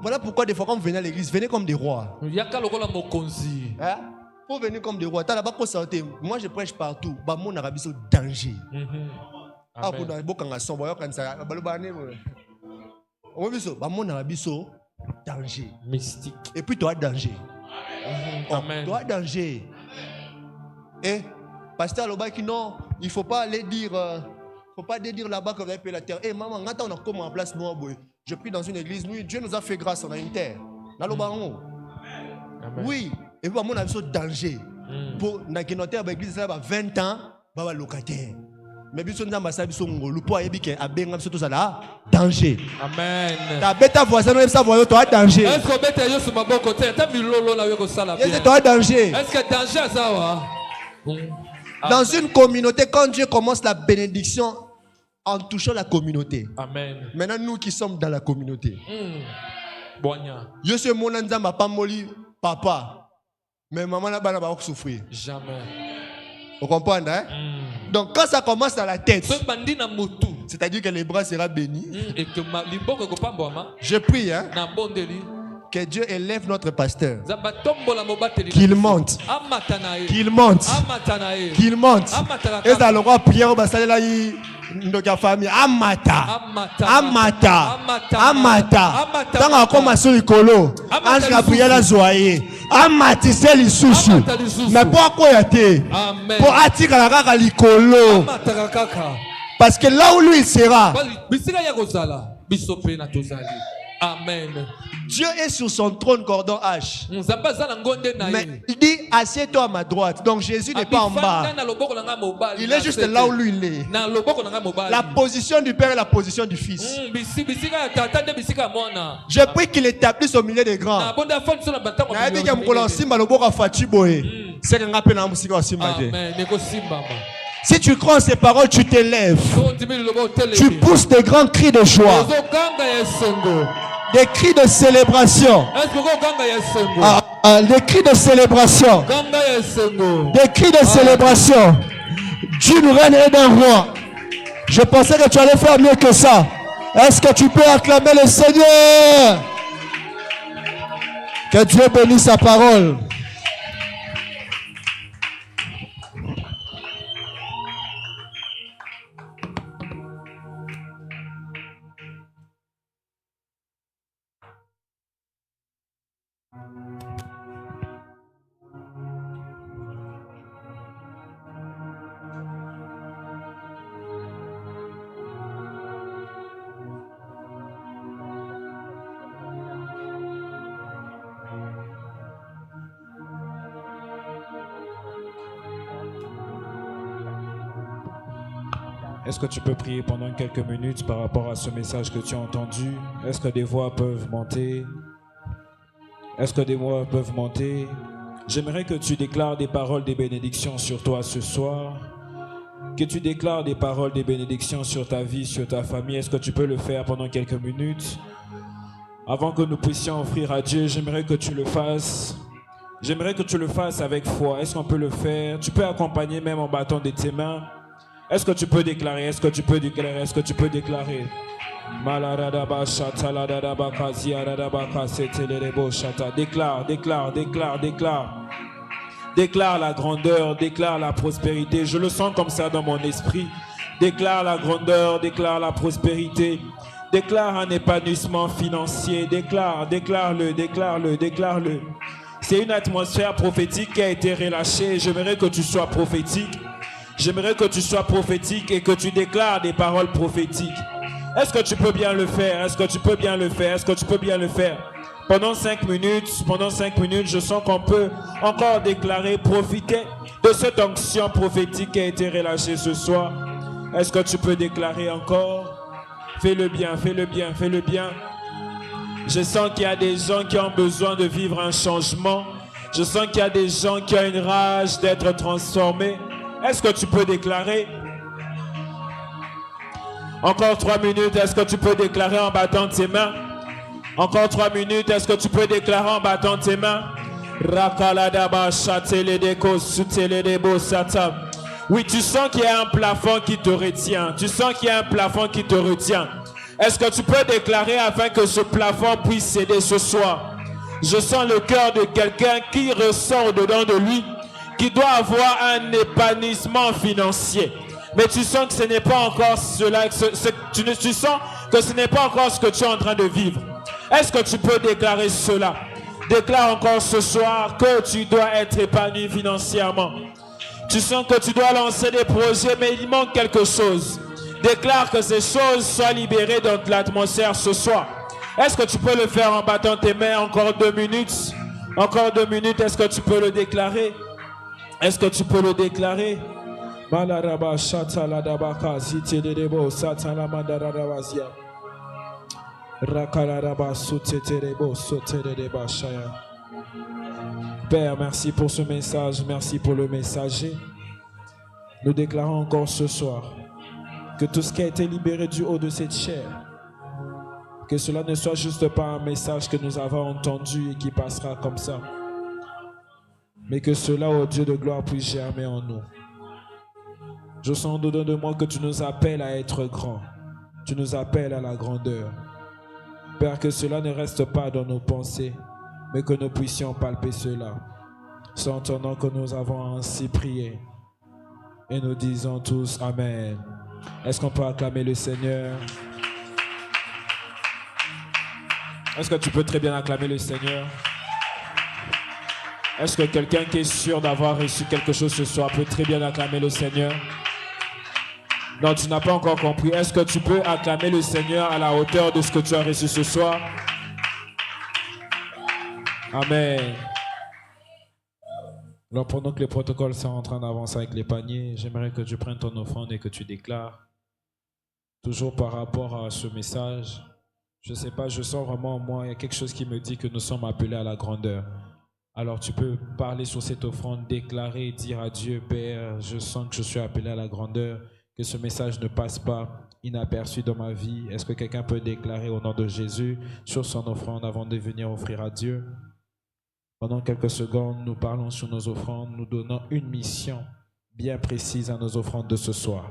Voilà pourquoi des fois quand vous venez à l'église, venez comme des rois. Hein? Pour venir comme des rois. Moi je prêche partout. Mon Arabie c'est danger. Mon Arabie c'est danger. Mystique. Et puis toi danger. Amen. Toi danger. Et pasteur Lobaki non, il ne faut pas aller dire faut pas dire là-bas que vous avez payé la terre. Eh maman, on a comment en place nous. Je prie dans une église, nous Dieu nous a fait grâce, on a une terre. Oui, et puis à mon avis c'est danger. Pour naquinoter à l'église là 20 ans, baba locataire. Mais biso nzamba sa biso ngolu po ayebi ke abenga biso to sala danger. Amen. Ta beta voisin no sa voyo to danger. Est-ce que beta yo sur maboko te ta bilolo la yo ko sala bien. Est-ce que danger? Est-ce que danger ça va? Dans une communauté, quand Dieu commence la bénédiction en touchant la communauté. Amen. Maintenant nous qui sommes dans la communauté. Je suis mon nzamba pas moli papa. Mais maman là bas va souffrir. Jamais. Vous comprenez hein? Donc quand ça commence dans la tête, c'est-à-dire que les bras seront bénis. Je prie hein, que Dieu élève notre pasteur. Qu'il monte. Qu'il monte. Qu'il monte. Et ça le roi prière au salela yi ndoka famille amata. Amata. Amata. Tanga koma soli kolo. Ange Gabriel azoye. Amati c'est li susu. Mais pourquoi yate? Pour attirer la kaka likolo. Parce que là où lui il sera. Amen. Dieu est sur son trône cordon H. Mais il dit assieds-toi à ma droite. Donc Jésus n'est pas en bas. Il est juste là où lui il est. La position du Père et la position du Fils. Je prie qu'il établisse au milieu des grands. Si tu crois en ces paroles, tu t'élèves. Tu pousses des grands cris de joie. Des cris de célébration. Des cris de célébration. Des cris de célébration. D'une reine et d'un roi. Je pensais que tu allais faire mieux que ça. Est-ce que tu peux acclamer le Seigneur? Que Dieu bénisse sa parole. Est-ce que tu peux prier pendant quelques minutes par rapport à ce message que tu as entendu? Est-ce que des voix peuvent monter? Est-ce que des voix peuvent monter? J'aimerais que tu déclares des paroles de bénédiction sur toi ce soir. Que tu déclares des paroles de bénédiction sur ta vie, sur ta famille. Est-ce que tu peux le faire pendant quelques minutes? Avant que nous puissions offrir à Dieu, j'aimerais que tu le fasses. J'aimerais que tu le fasses avec foi. Est-ce qu'on peut le faire? Tu peux accompagner même en battant de tes mains. Est-ce que tu peux déclarer? Est-ce que tu peux déclarer? Est-ce que tu peux déclarer? Déclare, déclare, déclare, déclare. Déclare la grandeur, déclare la prospérité. Je le sens comme ça dans mon esprit. Déclare la grandeur, déclare la prospérité. Déclare un épanouissement financier. Déclare-le, déclare-le, déclare-le. C'est une atmosphère prophétique qui a été relâchée. J'aimerais que tu sois prophétique. J'aimerais que tu sois prophétique et que tu déclares des paroles prophétiques. Est-ce que tu peux bien le faire? Est-ce que tu peux bien le faire? Est-ce que tu peux bien le faire? Pendant 5 minutes, je sens qu'on peut encore déclarer, profiter de cette onction prophétique qui a été relâchée ce soir. Est-ce que tu peux déclarer encore? Fais-le bien, fais-le bien, fais-le bien. Je sens qu'il y a des gens qui ont besoin de vivre un changement. Je sens qu'il y a des gens qui ont une rage d'être transformés. Est-ce que tu peux déclarer? Encore 3 minutes, est-ce que tu peux déclarer en battant tes mains? Encore 3 minutes, est-ce que tu peux déclarer en battant tes mains? Oui, tu sens qu'il y a un plafond qui te retient. Tu sens qu'il y a un plafond qui te retient. Est-ce que tu peux déclarer afin que ce plafond puisse céder ce soir? Je sens le cœur de quelqu'un qui ressent au-dedans de lui, qui doit avoir un épanouissement financier. Mais tu sens que ce n'est pas encore cela, tu sens que ce n'est pas encore ce que tu es en train de vivre. Est-ce que tu peux déclarer cela? Déclare encore ce soir que tu dois être épanoui financièrement. Tu sens que tu dois lancer des projets, mais il manque quelque chose. Déclare que ces choses soient libérées dans l'atmosphère ce soir. Est-ce que tu peux le faire en battant tes mains? Encore 2 minutes. Encore 2 minutes. Est-ce que tu peux le déclarer? Est-ce que tu peux le déclarer? Père, merci pour ce message, merci pour le messager. Nous déclarons encore ce soir que tout ce qui a été libéré du haut de cette chair, que cela ne soit juste pas un message que nous avons entendu et qui passera comme ça, mais que cela, ô Dieu de gloire, puisse germer en nous. Je sens au-dedans de moi que tu nous appelles à être grands, tu nous appelles à la grandeur. Père, que cela ne reste pas dans nos pensées, mais que nous puissions palper cela. C'est en ton nom que nous avons ainsi prié. Et nous disons tous Amen. Est-ce qu'on peut acclamer le Seigneur? Est-ce que tu peux très bien acclamer le Seigneur? Est-ce que quelqu'un qui est sûr d'avoir reçu quelque chose ce soir peut très bien acclamer le Seigneur? Non, tu n'as pas encore compris. Est-ce que tu peux acclamer le Seigneur à la hauteur de ce que tu as reçu ce soir? Amen. Alors pendant que les protocoles sont en train d'avancer avec les paniers, j'aimerais que tu prennes ton offrande et que tu déclares. Toujours par rapport à ce message, je ne sais pas, je sens vraiment en moi, il y a quelque chose qui me dit que nous sommes appelés à la grandeur. Alors tu peux parler sur cette offrande, déclarer, dire à Dieu, Père, je sens que je suis appelé à la grandeur, que ce message ne passe pas inaperçu dans ma vie. Est-ce que quelqu'un peut déclarer au nom de Jésus sur son offrande avant de venir offrir à Dieu? Pendant quelques secondes, nous parlons sur nos offrandes, nous donnons une mission bien précise à nos offrandes de ce soir.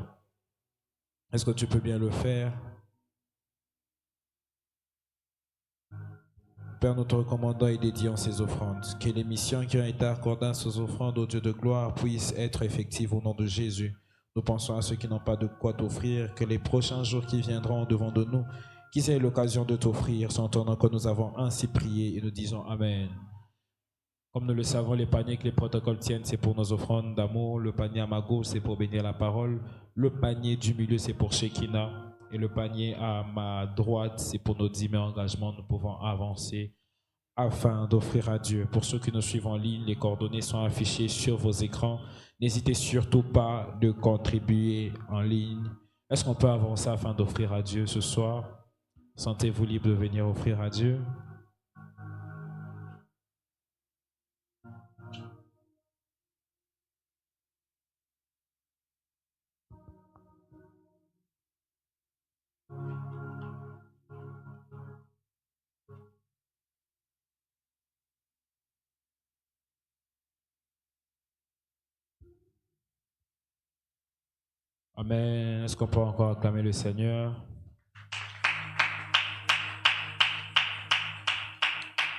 Est-ce que tu peux bien le faire? Père, nous te recommandons et dédions ces offrandes. Que les missions qui ont été accordées à ces offrandes au Dieu de gloire puissent être effectives au nom de Jésus. Nous pensons à ceux qui n'ont pas de quoi t'offrir, que les prochains jours qui viendront devant de nous, qu'ils aient l'occasion de t'offrir, c'est en ton nom que nous avons ainsi prié et nous disons Amen. Comme nous le savons, les paniers que les protocoles tiennent, c'est pour nos offrandes d'amour. Le panier à ma gauche, c'est pour bénir la parole. Le panier du milieu, c'est pour Shekinah. Et le panier à ma droite, c'est pour nos 10 000 engagements. Nous pouvons avancer afin d'offrir à Dieu. Pour ceux qui nous suivent en ligne, les coordonnées sont affichées sur vos écrans. N'hésitez surtout pas de contribuer en ligne. Est-ce qu'on peut avancer afin d'offrir à Dieu ce soir? Sentez-vous libre de venir offrir à Dieu? Amen. Est-ce qu'on peut encore acclamer le Seigneur?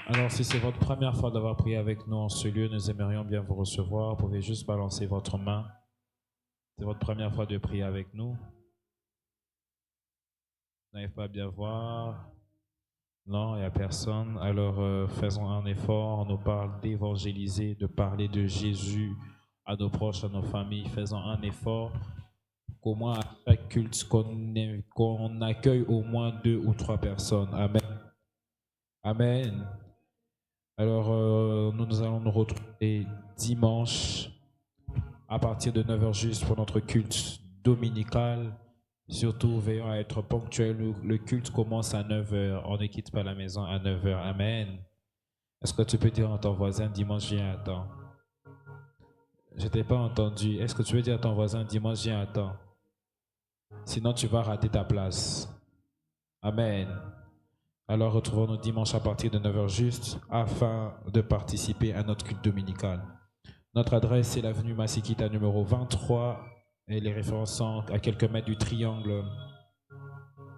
Alors, si c'est votre première fois d'avoir prié avec nous en ce lieu, nous aimerions bien vous recevoir. Vous pouvez juste balancer votre main. C'est votre première fois de prier avec nous. Vous n'arrivez pas à bien voir? Non, il n'y a personne. Alors, faisons un effort. On nous parle d'évangéliser, de parler de Jésus à nos proches, à nos familles. Faisons un effort. Qu'au moins à chaque culte, qu'on accueille au moins 2 ou 3 personnes. Amen. Amen. Alors, nous allons nous retrouver dimanche à partir de 9h juste pour notre culte dominical. Surtout, veillons à être ponctuels. Le culte commence à 9h. On ne quitte pas la maison à 9h. Amen. Est-ce que tu peux dire à ton voisin, dimanche, viens à temps? Je ne t'ai pas entendu. Est-ce que tu peux dire à ton voisin, dimanche, viens à temps? Sinon, tu vas rater ta place. Amen. Alors, retrouvons-nous dimanche à partir de 9h juste afin de participer à notre culte dominical. Notre adresse est l'avenue Masikita numéro 23 et les références sont à quelques mètres du triangle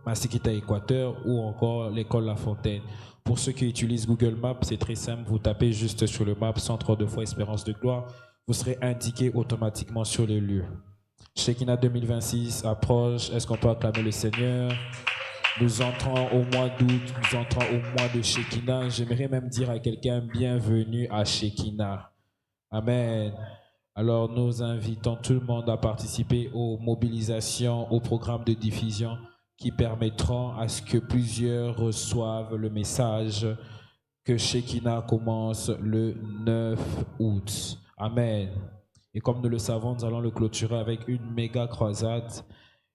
Masikita Équateur ou encore l'école La Fontaine. Pour ceux qui utilisent Google Maps, c'est très simple. Vous tapez juste sur le map Centre de foi Espérance de Gloire. Vous serez indiqué automatiquement sur les lieux. Shekinah 2026 approche. Est-ce qu'on peut acclamer le Seigneur? Nous entrons au mois d'août, nous entrons au mois de Shekinah. J'aimerais même dire à quelqu'un, bienvenue à Shekinah. Amen. Alors nous invitons tout le monde à participer aux mobilisations, aux programmes de diffusion qui permettront à ce que plusieurs reçoivent le message que Shekinah commence le 9 août. Amen. Et comme nous le savons, nous allons le clôturer avec une méga croisade.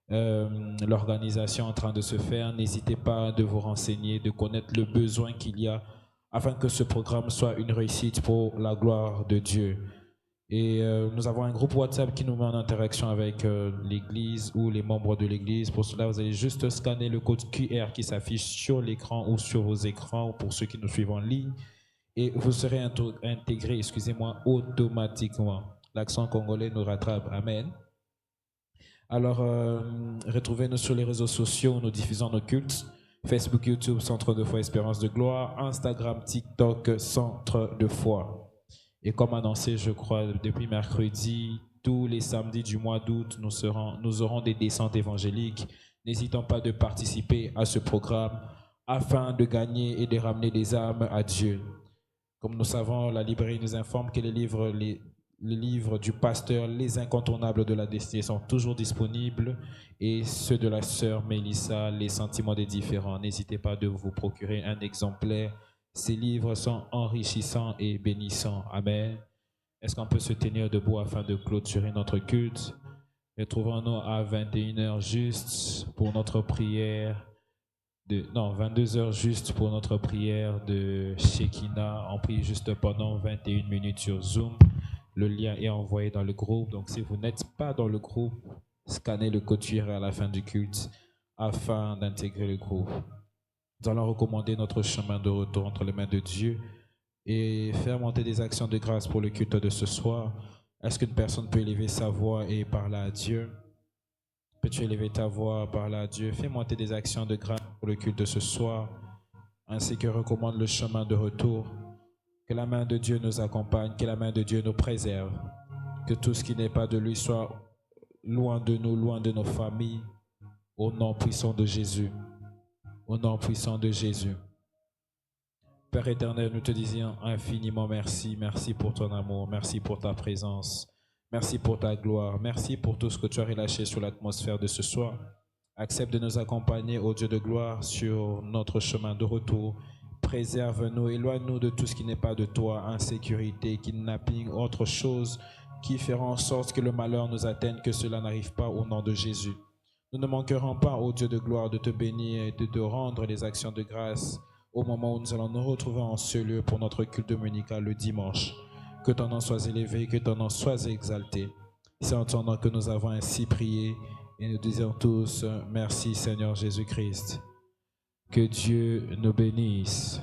L'organisation en train de se faire. N'hésitez pas de vous renseigner, de connaître le besoin qu'il y a afin que ce programme soit une réussite pour la gloire de Dieu. Et nous avons un groupe WhatsApp qui nous met en interaction avec l'église ou les membres de l'église. Pour cela, vous allez juste scanner le code QR qui s'affiche sur l'écran ou sur vos écrans pour ceux qui nous suivent en ligne et vous serez intégré, automatiquement. L'accent congolais nous rattrape. Amen. Alors, retrouvez-nous sur les réseaux sociaux où nous diffusons nos cultes. Facebook, YouTube, Centre de foi Espérance de Gloire. Instagram, TikTok, Centre de foi. Et comme annoncé, je crois, depuis mercredi, tous les samedis du mois d'août, nous aurons des descentes évangéliques. N'hésitons pas de participer à ce programme afin de gagner et de ramener des âmes à Dieu. Comme nous savons, la librairie nous informe que les livres du pasteur, les incontournables de la destinée, sont toujours disponibles et ceux de la sœur Mélissa, les sentiments des différents. N'hésitez pas de vous procurer un exemplaire. Ces livres sont enrichissants et bénissants. Amen. Est-ce qu'on peut se tenir debout afin de clôturer notre culte? Retrouvons-nous à 21h juste pour notre prière. 22h juste pour notre prière de Shekinah. On prie juste pendant 21 minutes sur Zoom. Le lien est envoyé dans le groupe. Donc, si vous n'êtes pas dans le groupe, scannez le code QR à la fin du culte afin d'intégrer le groupe. Nous allons recommander notre chemin de retour entre les mains de Dieu et faire monter des actions de grâce pour le culte de ce soir. Est-ce qu'une personne peut élever sa voix et parler à Dieu? Peux-tu élever ta voix, parler à Dieu? Fais monter des actions de grâce pour le culte de ce soir, ainsi que recommande le chemin de retour. Que la main de Dieu nous accompagne, que la main de Dieu nous préserve, que tout ce qui n'est pas de lui soit loin de nous, loin de nos familles, au nom puissant de Jésus. Au nom puissant de Jésus. Père éternel, nous te disions infiniment merci. Merci pour ton amour, merci pour ta présence, merci pour ta gloire, merci pour tout ce que tu as relâché sur l'atmosphère de ce soir. Accepte de nous accompagner, ô Dieu de gloire, sur notre chemin de retour. Préserve-nous, éloigne-nous de tout ce qui n'est pas de toi, insécurité, kidnapping, autre chose qui fera en sorte que le malheur nous atteigne, que cela n'arrive pas au nom de Jésus. Nous ne manquerons pas, ô Dieu de gloire, de te bénir et de te rendre les actions de grâce au moment où nous allons nous retrouver en ce lieu pour notre culte dominical le dimanche. Que ton nom soit élevé, que ton nom soit exalté. C'est en ton nom que nous avons ainsi prié et nous disons tous merci Seigneur Jésus-Christ. Que Dieu nous bénisse.